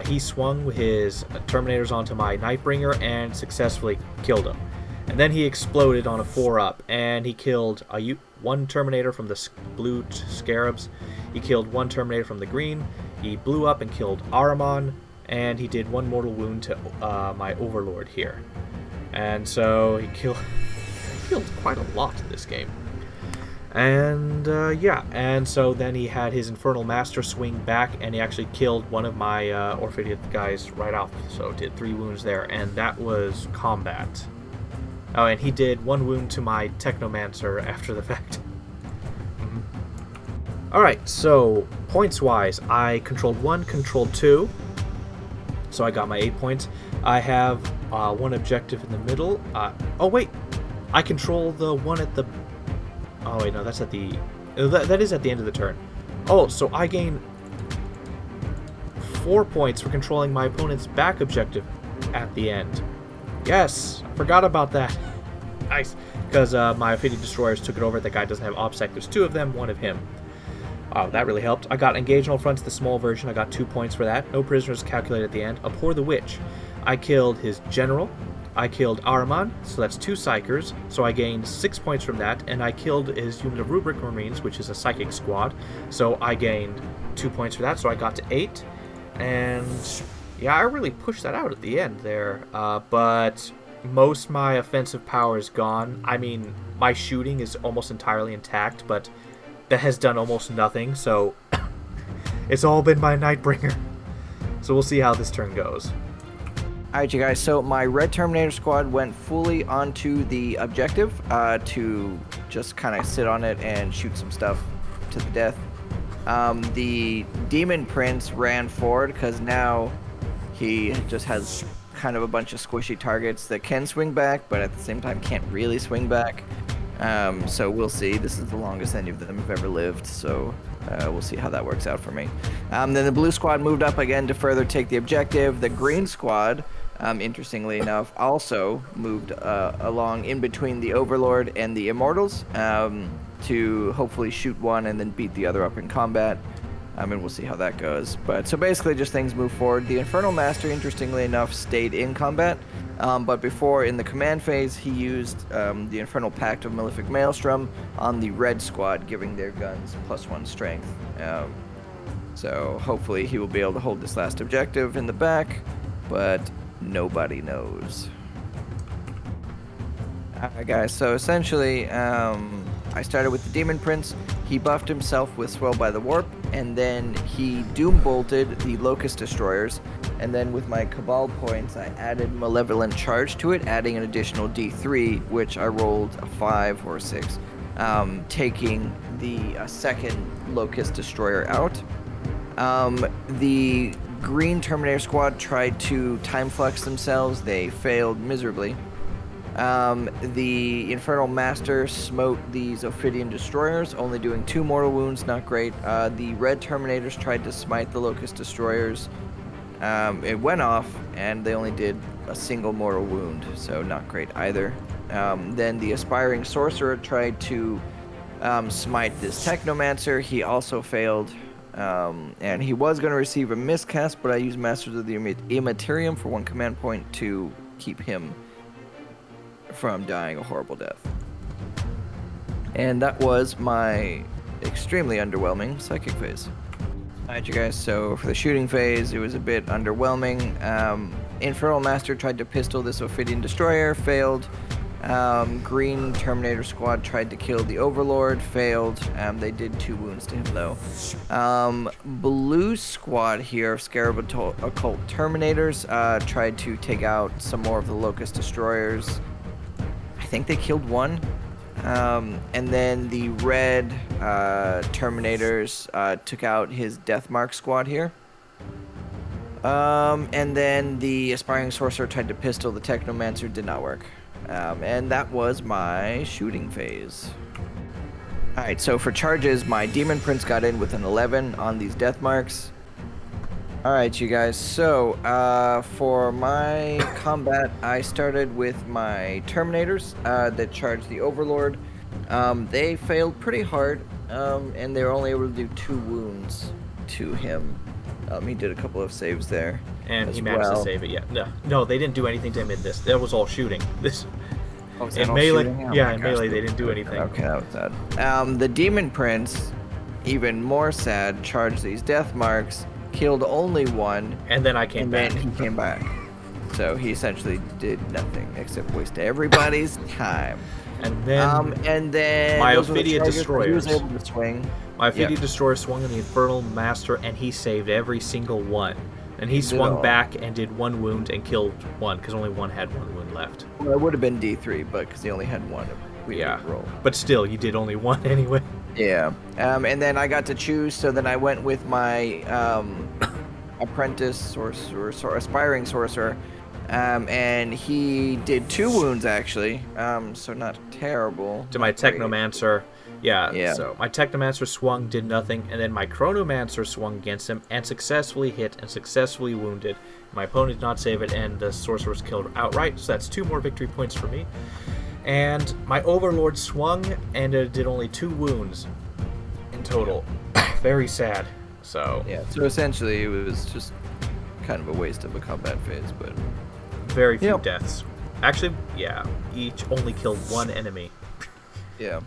he swung with his Terminators onto my Nightbringer and successfully killed him. And then he exploded on a 4-up, and he killed 1 Terminator from the blue Scarabs. He killed 1 Terminator from the green. He blew up and killed Ahriman. And he did 1 mortal wound to my Overlord here. And so he killed quite a lot in this game. And yeah, and so then he had his Infernal Master swing back, and he actually killed one of my Ophidia guys right off. So did 3 wounds there, and that was combat. Oh, and he did 1 wound to my Technomancer after the fact. Alright, so points-wise, I controlled 1, controlled 2. So I got my 8 points. I have 1 objective in the middle. Oh wait, I control the one at the... Oh wait, no, that's at the... That is at the end of the turn. Oh, so I gain 4 points for controlling my opponent's back objective at the end. Yes, I forgot about that. Nice, because my Ophidia Destroyers took it over. That guy doesn't have OPSEC. There's 2 of them, 1 of him. Oh, that really helped. I got Engage on all fronts, the small version. I got 2 points for that. No prisoners calculated at the end. Abhor the Witch. I killed his general. I killed Ahriman, so that's 2 Psychers. So I gained 6 points from that. And I killed his unit of Rubric Marines, which is a Psychic squad. So I gained 2 points for that. So I got to 8. And yeah, I really pushed that out at the end there. But most my offensive power is gone. I mean, my shooting is almost entirely intact, but that has done almost nothing, so it's all been my Nightbringer. So we'll see how this turn goes. Alright, you guys, so my Red Terminator squad went fully onto the objective to just kind of sit on it and shoot some stuff to the death. The Demon Prince ran forward because now he just has kind of a bunch of squishy targets that can swing back, but at the same time can't really swing back. So we'll see. This is the longest any of them have ever lived, so we'll see how that works out for me. Then the blue squad moved up again to further take the objective. The green squad, interestingly enough, also moved along in between the Overlord and the Immortals to hopefully shoot one and then beat the other up in combat. And we'll see how that goes. But so basically just things move forward. The Infernal Master, interestingly enough, stayed in combat. But before, in the command phase, he used the Infernal Pact of Malefic Maelstrom on the red squad, giving their guns +1 strength. So hopefully he will be able to hold this last objective in the back, but nobody knows. Alright guys, so essentially I started with the Demon Prince. He buffed himself with Swell by the Warp, and then he Doom Bolted the Locust Destroyers, and then with my Cabal points I added Malevolent Charge to it, adding an additional D3, which I rolled a 5 or a 6, taking the second Locust Destroyer out. The Green Terminator squad tried to time flux themselves. They failed miserably. The Infernal Master smote these Ophidian Destroyers, only doing 2 mortal wounds, not great. The Red Terminators tried to smite the Locust Destroyers. It went off, and they only did a single mortal wound, so not great either. Then the Aspiring Sorcerer tried to smite this Technomancer. He also failed, and he was going to receive a miscast, but I used Masters of the Immaterium for 1 command point to keep him from dying a horrible death. And that was my extremely underwhelming psychic phase. Alright you guys, so for the shooting phase it was a bit underwhelming. Infernal Master tried to pistol this Ophidian Destroyer, failed. Green Terminator squad tried to kill the Overlord, failed. They did 2 wounds to him though. Blue squad here, Scarab Occult Terminators, tried to take out some more of the Locust Destroyers. I think they killed 1. And then the red Terminators took out his Deathmark squad here. And then the Aspiring Sorcerer tried to pistol the Technomancer, did not work. And that was my shooting phase. Alright, so for charges, my Demon Prince got in with an 11 on these Deathmarks. Alright, you guys, so for my combat, I started with my Terminators that charged the Overlord. They failed pretty hard, and they were only able to do 2 wounds to him. He did a couple of saves there. And he managed to save it, yeah. No, they didn't do anything to him in this. That was all shooting. This. Oh, in melee, in melee they didn't do anything. Okay, that was sad. The Demon Prince, even more sad, charged these Deathmarks, killed only 1, and then I came back. And then he came back. So he essentially did nothing except waste everybody's time. And then my Ophidia Destroyers. He was able to swing. My Ophidia Destroyer swung on the Infernal Master, and he saved every single one. And he swung back and did 1 wound and killed 1, because only 1 had 1 wound left. Well, it would have been D3, but because he only had 1. Roll. But still, you did only 1 anyway. Yeah. And then I got to choose, so then I went with my Apprentice Sorcerer, Aspiring Sorcerer, and he did 2 wounds, actually, so not terrible. To my Technomancer, yeah, so my Technomancer swung, did nothing, and then my Chronomancer swung against him and successfully hit and successfully wounded. My opponent did not save it, and the Sorcerer was killed outright, so that's 2 more victory points for me. And my Overlord swung and did only 2 wounds in total. Very sad. So yeah, so essentially it was just kind of a waste of a combat phase, but very few deaths. Actually, yeah, each only killed 1 enemy. Yeah.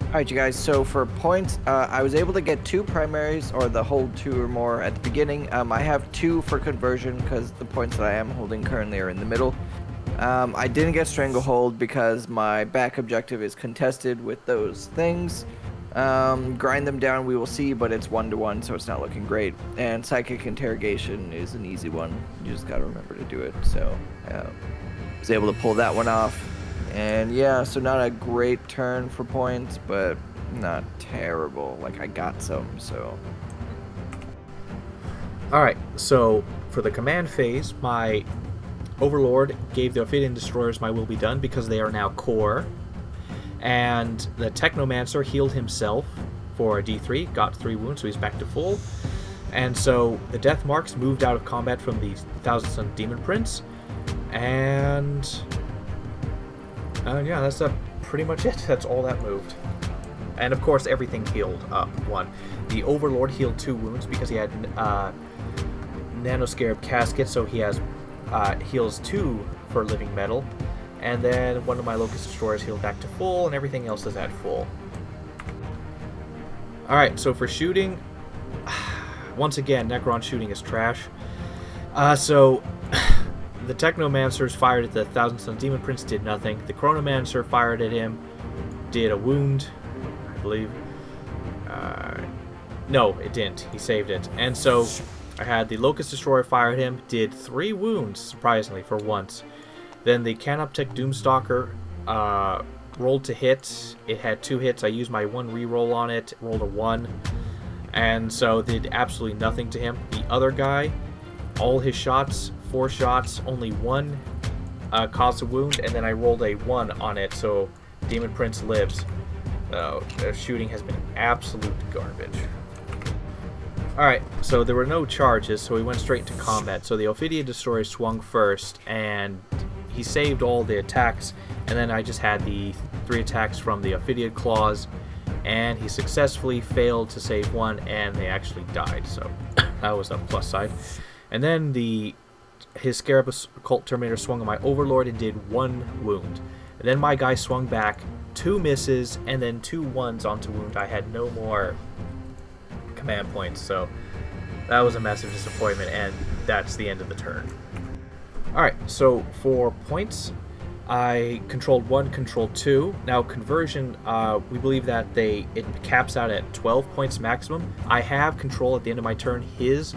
Alright, you guys, so for points, I was able to get 2 primaries, or the hold 2 or more at the beginning. I have 2 for conversion because the points that I am holding currently are in the middle. I didn't get Stranglehold because my back objective is contested with those things. Grind them down, we will see, but it's 1-to-1, so it's not looking great. And Psychic Interrogation is an easy one. You just gotta remember to do it. So, was able to pull that one off. And yeah, so not a great turn for points, but not terrible. Like, I got some, so. Alright, so for the command phase, my Overlord gave the Ophidian Destroyers my will be done because they are now core. And the Technomancer healed himself for a D3, got 3 wounds, so he's back to full. And so the Death Marks moved out of combat from the Thousand Sun Demon Prince. And yeah, that's pretty much it. That's all that moved. And of course, everything healed up 1. The Overlord healed 2 wounds because he had Nanoscarab Casket, so he has heals 2 for Living Metal. And then one of my Locust Destroyers healed back to full, and everything else is at full. Alright, so for shooting, once again, Necron shooting is trash. So the Technomancers fired at the Thousand Sun Demon Prince, did nothing. The Chronomancer fired at him, did a wound, I believe. No, it didn't. He saved it. And so I had the Locust Destroyer fire at him, did 3 wounds, surprisingly, for once. Then the Canoptech Doomstalker rolled to hit. It had 2 hits. I used my 1 reroll on it, rolled a 1. And so did absolutely nothing to him. The other guy, all his shots, 4 shots, only 1 caused a wound, and then I rolled a 1 on it, so Demon Prince lives. The shooting has been absolute garbage. Alright, so there were no charges, so we went straight into combat. So the Ophidian Destroyer swung first, and he saved all the attacks, and then I just had the 3 attacks from the Ophidian Claws, and he successfully failed to save 1, and they actually died, so that was a plus side. And then his Scarabus Cult Terminator swung on my Overlord and did 1 wound. And then my guy swung back, 2 misses, and then 2 ones onto wound. I had no more command points, so that was a massive disappointment, and that's the end of the turn. Alright, so for points, I controlled 1, controlled 2. Now conversion, we believe that it caps out at 12 points maximum. I have control at the end of my turn his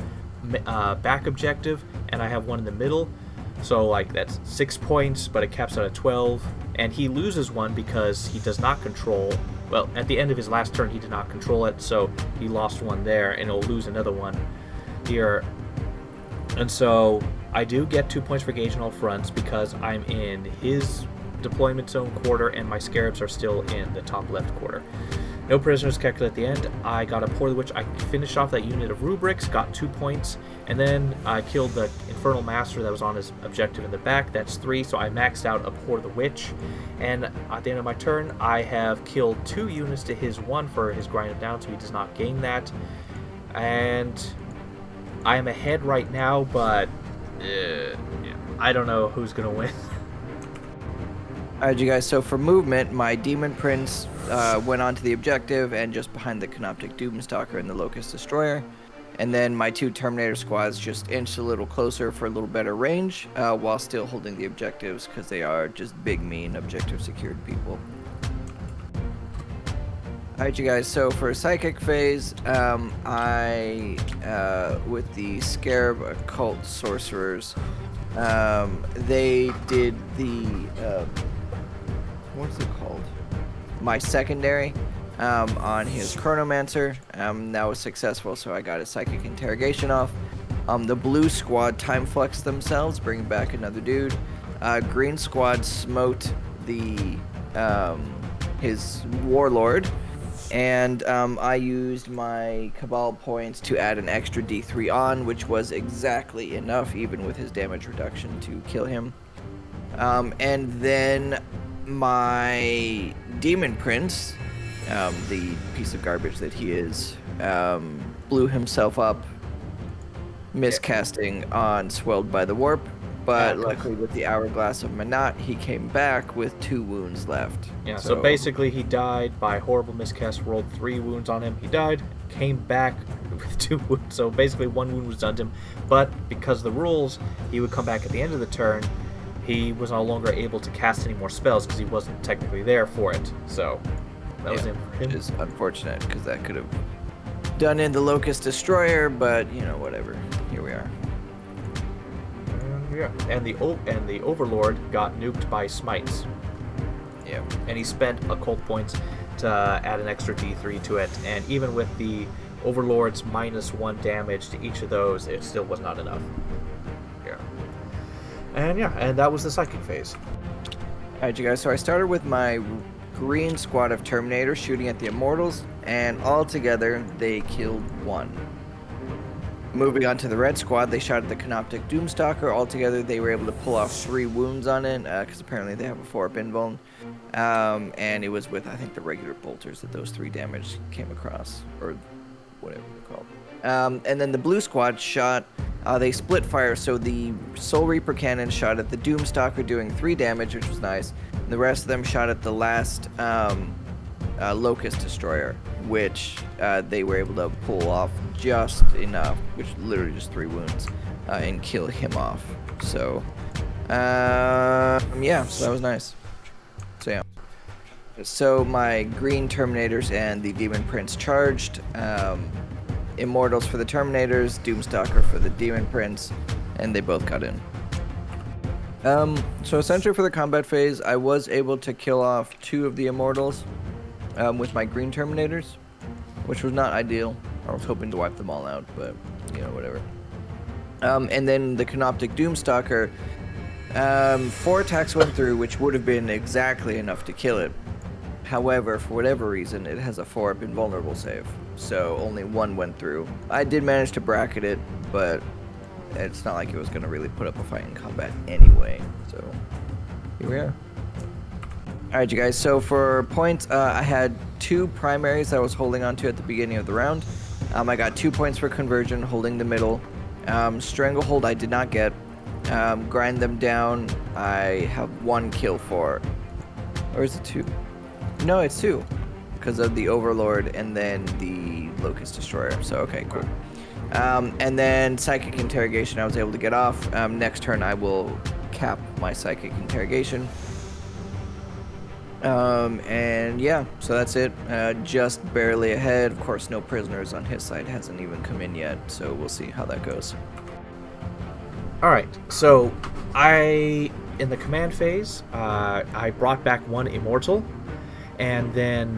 back objective, and I have 1 in the middle, so like that's 6 points, but it caps out at 12, and he loses 1 because he does not control. Well, at the end of his last turn he did not control it, so he lost 1 there, and he'll lose another 1 here. And so I do get 2 points for gauge on all fronts because I'm in his deployment zone quarter and my Scarabs are still in the top left quarter. No prisoners calculated at the end. I got a Pour the Witch. I finished off that unit of rubrics, got 2 points, and then I killed the Infernal Master that was on his objective in the back. That's 3, so I maxed out a Pour the Witch. And at the end of my turn, I have killed 2 units to his 1 for his grind him down, so he does not gain that. And I am ahead right now, but I don't know who's going to win. Alright, you guys, so for movement, my Demon Prince went onto the objective and just behind the Canoptic Doomstalker and the Locust Destroyer. And then my 2 Terminator squads just inched a little closer for a little better range, while still holding the objectives, because they are just big, mean, objective secured people. Alright, you guys, so for Psychic phase, I, with the Scarab Occult Sorcerers, they did the, what's it called? My secondary on his Chronomancer. That was successful, so I got a Psychic Interrogation off. The blue squad time flexed themselves, bringing back another dude. Green squad smote the his Warlord, and I used my Cabal points to add an extra D3 on, which was exactly enough, even with his damage reduction, to kill him. And then my Demon Prince, the piece of garbage that he is, blew himself up, miscasting on Swelled by the Warp, but luckily with the Hourglass of Manat, he came back with 2 wounds left. Yeah, so basically he died by horrible miscast, rolled 3 wounds on him, he died, came back with 2 wounds, so basically 1 wound was done to him, but because of the rules, he would come back at the end of the turn. He was no longer able to cast any more spells because he wasn't technically there for it, so that was in for him. Which is unfortunate because that could have done in the Locust Destroyer, but you know, whatever. Here we are. Yeah, and the Overlord got nuked by smites. Yeah. And he spent occult points to add an extra D3 to it, and even with the Overlord's -1 damage to each of those, it still was not enough. And that was the psychic phase. Alright, you guys, so I started with my green squad of Terminators shooting at the Immortals, and all together they killed 1. Moving on to the red squad, they shot at the Canoptic Doomstalker. Altogether, they were able to pull off 3 wounds on it, because apparently they have a 4-up invuln. And it was with, I think, the regular bolters that those 3 damage came across, or whatever they're called. And then the blue squad shot, they split fire, so the Soul Reaper cannon shot at the Doomstalker doing 3 damage, which was nice. And the rest of them shot at the last Locust Destroyer, which they were able to pull off just enough, which literally just 3 wounds, and kill him off. So, yeah, so that was nice. So, yeah. So my green Terminators and the Demon Prince charged. Immortals for the Terminators, Doomstalker for the Demon Prince, and they both got in. So essentially for the combat phase, I was able to kill off 2 of the Immortals with my green Terminators, which was not ideal. I was hoping to wipe them all out, but, you know, whatever. And then the Canoptic Doomstalker, 4 attacks went through, which would have been exactly enough to kill it. However, for whatever reason, it has a 4-up invulnerable save, so only 1 went through. I did manage to bracket it, but it's not like it was going to really put up a fight in combat anyway, so here we are. Alright, you guys, so for points, I had 2 primaries that I was holding on to at the beginning of the round. I got 2 points for conversion, holding the middle. Stranglehold I did not get. Grind them down, I have 1 kill for. Or is it 2? No, it's 2. Because of the Overlord and then the Locust Destroyer. So, okay, cool. And then Psychic Interrogation I was able to get off. Next turn I will cap my Psychic Interrogation. And yeah, so that's it. Just barely ahead. Of course, no prisoners on his side. Hasn't even come in yet. So we'll see how that goes. Alright, so in the command phase, I brought back 1 Immortal. And then,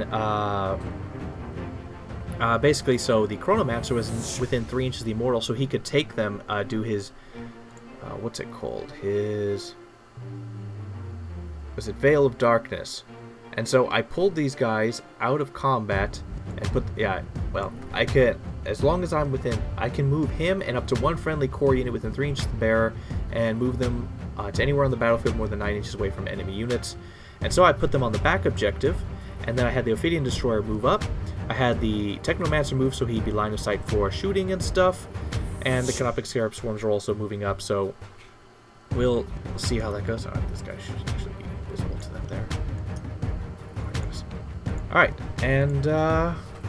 basically, so the Chronomancer was within 3 inches of the Immortal, so he could take them, do his, what's it called? Was it Veil of Darkness? And so I pulled these guys out of combat and I can, as long as I'm within, I can move him and up to 1 friendly core unit within 3 inches of the bearer and move them to anywhere on the battlefield more than 9 inches away from enemy units. And so I put them on the back objective, and then I had the Ophidian Destroyer move up. I had the Technomancer move so he'd be line of sight for shooting and stuff, and the Canopic Scarab Swarms are also moving up, so we'll see how that goes. This guy should actually be visible to them there. Alright, and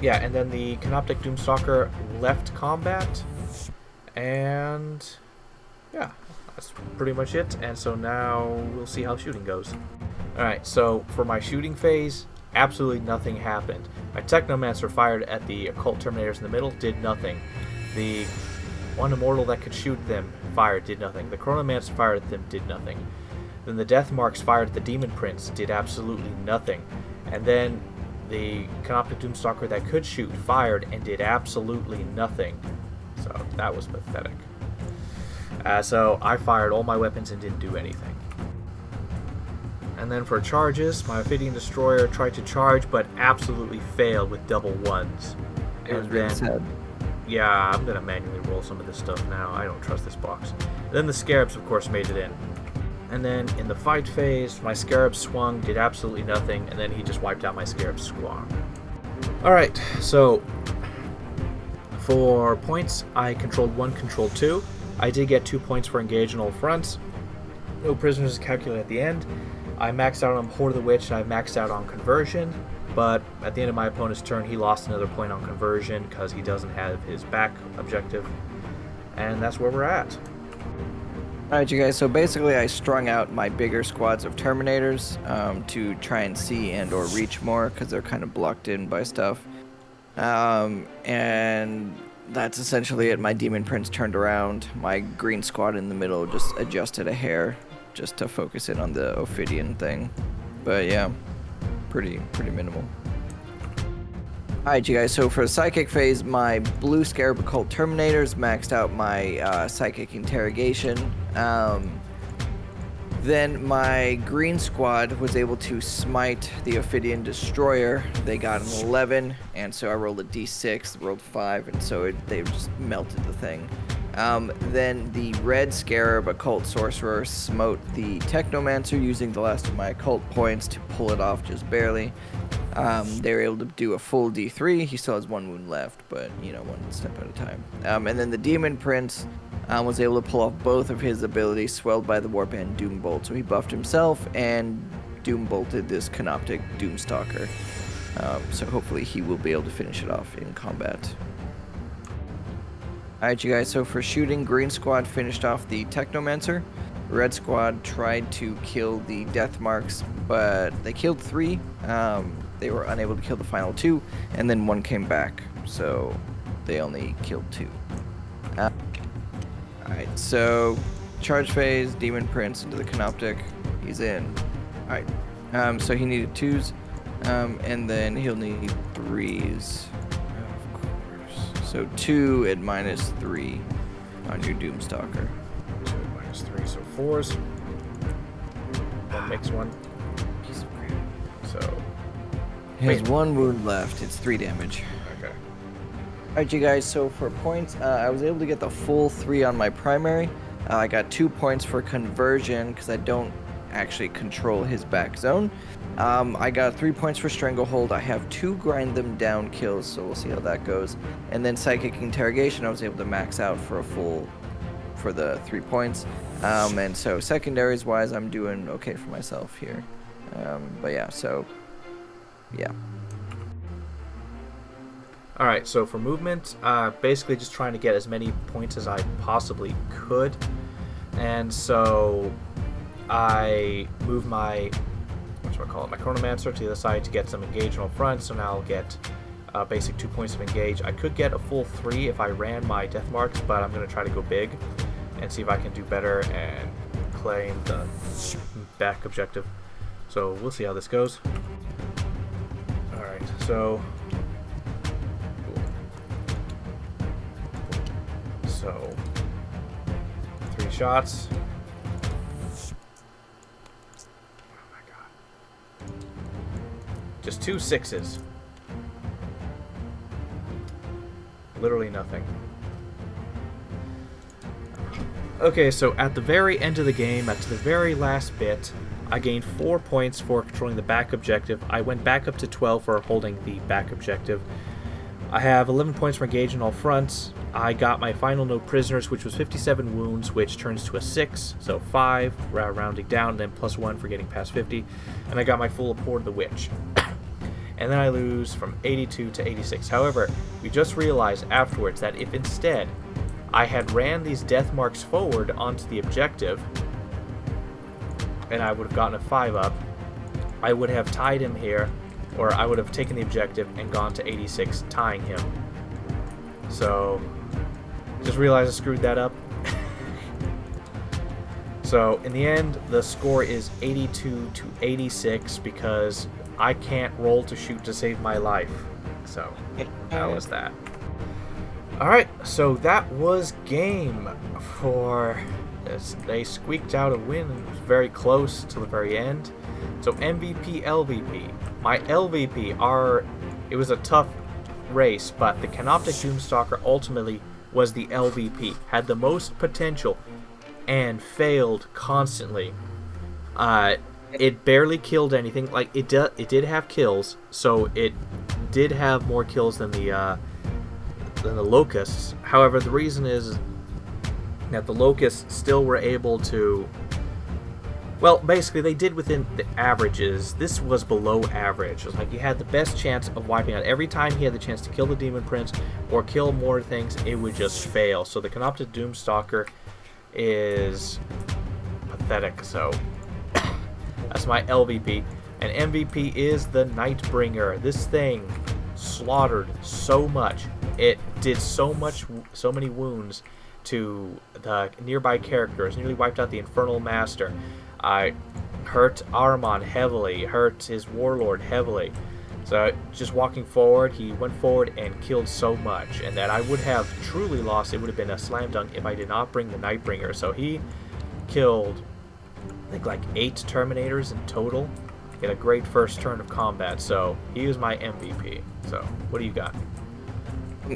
yeah, and then the Canoptic Doomstalker left combat, and yeah, that's pretty much it. And so now we'll see how shooting goes. Alright, so for my shooting phase, absolutely nothing happened. My Technomancer fired at the Occult Terminators in the middle, did nothing. The 1 Immortal that could shoot them fired, did nothing. The Chronomancer fired at them, did nothing. Then the Death Marks fired at the Demon Prince, did absolutely nothing. And then the Canoptic Doomstalker that could shoot fired and did absolutely nothing. So that was pathetic. So I fired all my weapons and didn't do anything. And then for charges, my Ophidian Destroyer tried to charge, but absolutely failed with double 1s. It was really sad. Yeah, I'm going to manually roll some of this stuff now. I don't trust this box. And then the Scarabs, of course, made it in. And then in the fight phase, my Scarab swung, did absolutely nothing, and then he just wiped out my Scarab squad. Alright, so for points, I controlled 1, controlled 2. I did get 2 points for engage on all fronts. No prisoners calculated at the end. I maxed out on Horde of the Witch, and I maxed out on Conversion, but at the end of my opponent's turn, he lost another point on Conversion because he doesn't have his back objective, and that's where we're at. Alright, you guys, so basically I strung out my bigger squads of Terminators to try and see and or reach more because they're kind of blocked in by stuff. And that's essentially it. My Demon Prince turned around. My green squad in the middle just adjusted a hair just to focus in on the Ophidian thing. But yeah, pretty minimal. Alright, you guys, so for the Psychic phase, my blue Scarab Occult Terminators maxed out my Psychic Interrogation. Then my green squad was able to smite the Ophidian Destroyer. They got an 11, and so I rolled a d6, rolled 5, and so they just melted the thing. Then the red Scarab Occult Sorcerer smote the Technomancer using the last of my occult points to pull it off just barely. They were able to do a full D3. He still has 1 wound left, but, you know, 1 step at a time. And then the Demon Prince was able to pull off both of his abilities, Swelled by the Warp and Doom Bolt. So he buffed himself and Doom Bolted this Canoptic Doomstalker. So hopefully he will be able to finish it off in combat. Alright, you guys, so for shooting, Green Squad finished off the Technomancer. Red Squad tried to kill the Death Marks, but they killed 3. They were unable to kill the final 2, and then 1 came back, so they only killed 2. Alright, so charge phase, Demon Prince into the Canoptic. He's in. Alright, so he needed 2s, and then he'll need 3s. Of course. So 2 at -3 on your Doomstalker. 2 at -3, so 4s. One makes 1. Piece of crap. So He has 1 wound left. It's 3 damage. okay. Alright, you guys, so for points, I was able to get the full 3 on my primary. I got 2 points for conversion because I don't actually control his back zone. I got 3 points for Stranglehold. I have 2 grind them down kills, so we'll see how that goes. And then Psychic Interrogation, I was able to max out for a full, for the 3 points. And so secondaries wise, I'm doing okay for myself here. But yeah, so yeah. Alright, so for movement, basically just trying to get as many points as I possibly could. And so I moved my, my Chronomancer to the other side to get some engagement front, so now I'll get basic 2 points of engage. I could get a full 3 if I ran my Death Marks, but I'm going to try to go big and see if I can do better and claim the back objective. So we'll see how this goes. Alright, so So, 3 shots. Oh my god. Just 2 6s. Literally nothing. Okay, so at the very end of the game, at the very last bit, I gained 4 points for controlling the back objective. I went back up to 12 for holding the back objective. I have 11 points for engaging all fronts. I got my final no prisoners, which was 57 wounds, which turns to a 6, so 5, rounding down, then +1 for getting past 50. And I got my full Abhor the Witch. And then I lose from 82 to 86. However, we just realized afterwards that if instead I had ran these Death Marks forward onto the objective, and I would have gotten a 5 up, I would have tied him here, or I would have taken the objective and gone to 86, tying him. So, just realized I screwed that up. So, in the end, the score is 82 to 86 because I can't roll to shoot to save my life. So, that was that. Alright, so that was game for... They squeaked out a win, and it was very close to the very end. So MVP, LVP. My LVP it was a tough race, but the Canoptic Doomstalker ultimately was the LVP. Had the most potential and failed constantly. It barely killed anything. Like it did have kills, so it did have more kills than the Locusts. However, the reason is that the Locusts still were able to... Well, basically, they did within the averages. This was below average. It was like you had the best chance of wiping out. Every time he had the chance to kill the Demon Prince or kill more things, it would just fail. So the Canoptic Doomstalker is pathetic. So that's my LVP. And MVP is the Nightbringer. This thing slaughtered so much. It did so many wounds to the nearby characters. Nearly wiped out the Infernal Master. I hurt Armon heavily. Hurt his Warlord heavily. So just walking forward, he went forward and killed so much. And that I would have truly lost. It would have been a slam dunk if I did not bring the Nightbringer. So he killed, I think, like 8 Terminators in total. He had a great first turn of combat. So he was my MVP. So what do you got?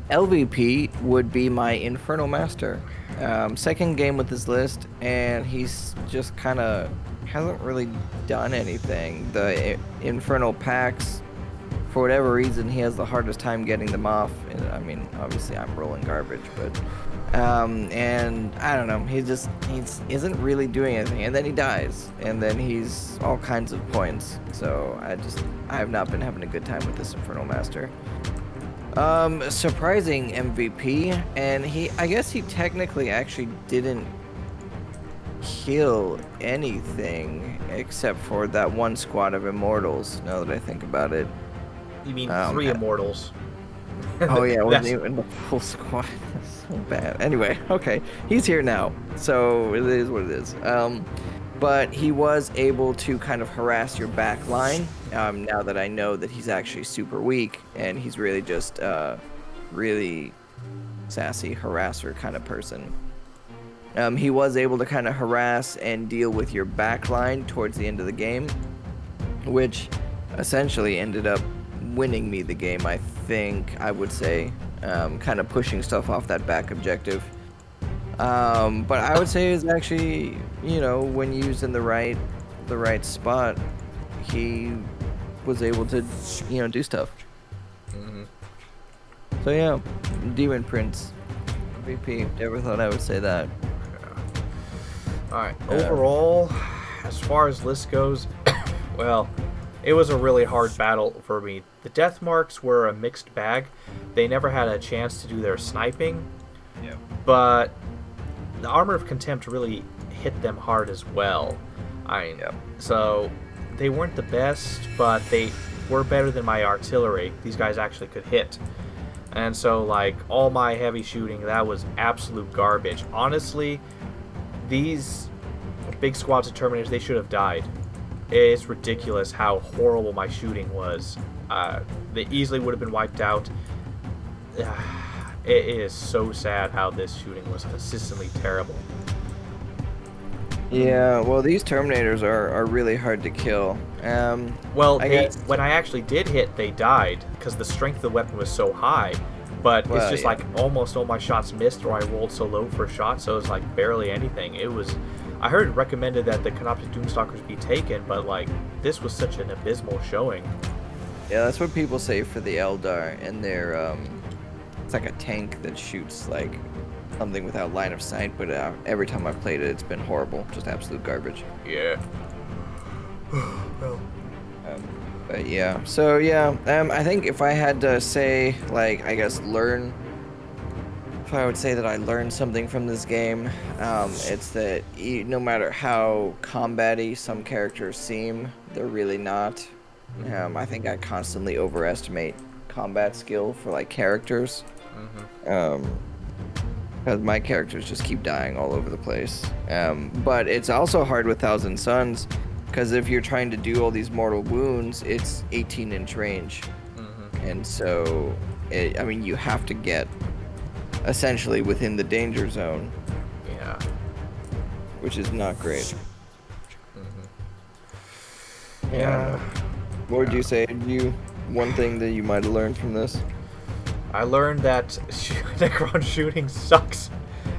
LVP would be my Infernal Master. Second game with this list, and he's just kind of hasn't really done anything. The Infernal packs, for whatever reason, he has the hardest time getting them off. And, I mean, obviously I'm rolling garbage, but and I don't know. He isn't really doing anything, and then he dies, and then he's all kinds of points. So I have not been having a good time with this Infernal Master. Surprising MVP, and I guess he technically actually didn't kill anything except for that one squad of Immortals, now that I think about it. You mean 3 Immortals? Oh yeah, it wasn't even the full squad. That's so bad. Anyway, okay, he's here now, so it is what it is. But he was able to kind of harass your back line, now that I know that he's actually super weak, and he's really just really sassy harasser kind of person. He was able to kind of harass and deal with your back line towards the end of the game, which essentially ended up winning me the game, I think, I would say, kind of pushing stuff off that back objective. But I would say is actually, when used in the right spot, he was able to, do stuff. Mm-hmm. So yeah, Demon Prince, VP. Never thought I would say that. Yeah. All right. Overall, as far as list goes, well, it was a really hard battle for me. The death marks were a mixed bag. They never had a chance to do their sniping. Yeah. But the Armor of Contempt really hit them hard as well. So they weren't the best, but they were better than my artillery. These guys actually could hit. And so, like, all my heavy shooting, that was absolute garbage. Honestly, these big squads of Terminators, they should have died. It's ridiculous how horrible my shooting was. They easily would have been wiped out. It is so sad how this shooting was consistently terrible. Yeah, well, these Terminators are really hard to kill. When I actually did hit, they died because the strength of the weapon was so high. But it's just like almost all my shots missed, or I rolled so low for a shot, so it was like barely anything. I heard it recommended that the Canoptic Doomstalkers be taken, but like this was such an abysmal showing. Yeah, that's what people say for the Eldar, and they're it's like a tank that shoots like something without line of sight, but every time I've played it, it's been horrible, just absolute garbage. Yeah. Well. But yeah, so yeah, I think if I had to say, like, I guess if I would say that I learned something from this game, it's that no matter how combat-y some characters seem, they're really not. I think I constantly overestimate combat skill for like characters. Because my characters just keep dying all over the place. But it's also hard with Thousand Suns, because if you're trying to do all these mortal wounds, it's 18-inch range. And so, you have to get essentially within the danger zone. Yeah. Which is not great. Yeah. What would you say? One thing that you might have learned from this? I learned that Necron shooting sucks.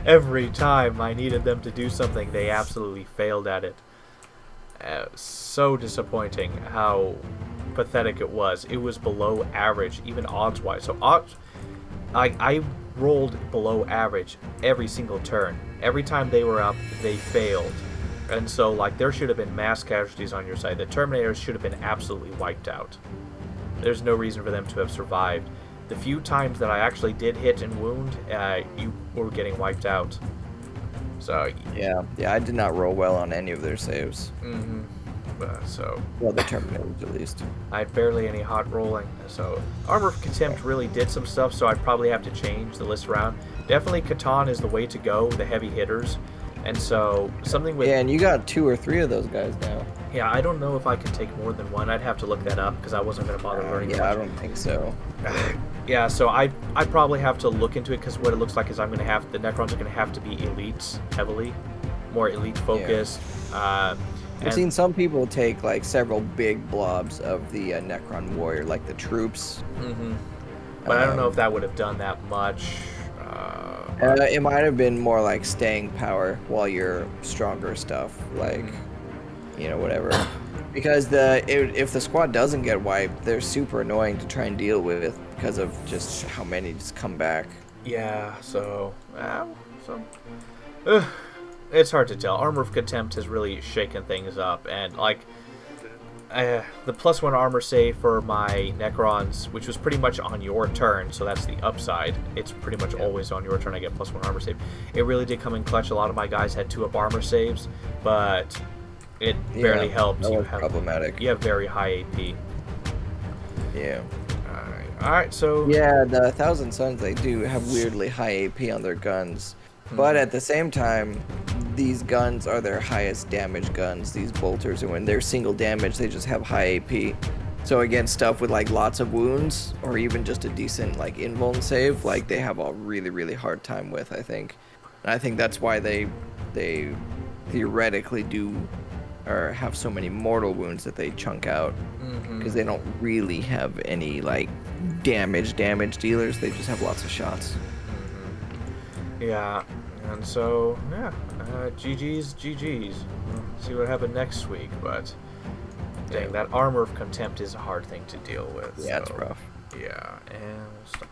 Every time I needed them to do something, they absolutely failed at it. So disappointing how pathetic it was. It was below average, even odds-wise. So I rolled below average every single turn. Every time they were up, they failed. And so, like, there should have been mass casualties on your side. The Terminators should have been absolutely wiped out. There's no reason for them to have survived. The few times that I actually did hit and wound, you were getting wiped out. So, Yeah, I did not roll well on any of their saves. so Well, the Terminators at least. I had barely any hot rolling. So Armor of Contempt really did some stuff, so I'd probably have to change the list around. Definitely Catan is the way to go, the heavy hitters. And so something with... Yeah, and you got 2 or 3 of those guys now. Yeah, I don't know if I can take more than one. I'd have to look that up because I wasn't going to bother learning Yeah, much. I don't think so. Yeah, so I probably have to look into it because what it looks like is I'm going to have... The Necrons are going to have to be elites heavily. More elite focused. Yeah. I've seen some people take like several big blobs of the Necron warrior, like the troops. But I don't know if that would have done that much. It might have been more like staying power while you're stronger stuff, like whatever. Because if the squad doesn't get wiped, they're super annoying to try and deal with because of just how many just come back. Yeah, it's hard to tell. Armor of Contempt has really shaken things up, and like the +1 armor save for my Necrons, which was pretty much on your turn, so that's the upside. It's pretty much always on your turn. I get +1 armor save. It really did come in clutch. A lot of my guys had 2-up armor saves, but it barely helped. That was problematic. You have very high AP. Yeah. All right. So yeah, the 1,000 Suns, they do have weirdly high AP on their guns. But at the same time, these guns are their highest damage guns, these bolters, and when they're single damage, they just have high AP. So against stuff with like lots of wounds, or even just a decent like invuln save, like they have a really, really hard time with, I think. And I think that's why they theoretically do or have so many mortal wounds that they chunk out. Because they don't really have any like damage dealers, they just have lots of shots. Yeah, and so, yeah, GG's. We'll see what happened next week, but dang, that Armor of Contempt is a hard thing to deal with. Yeah, so, it's rough. Yeah, and we'll stop.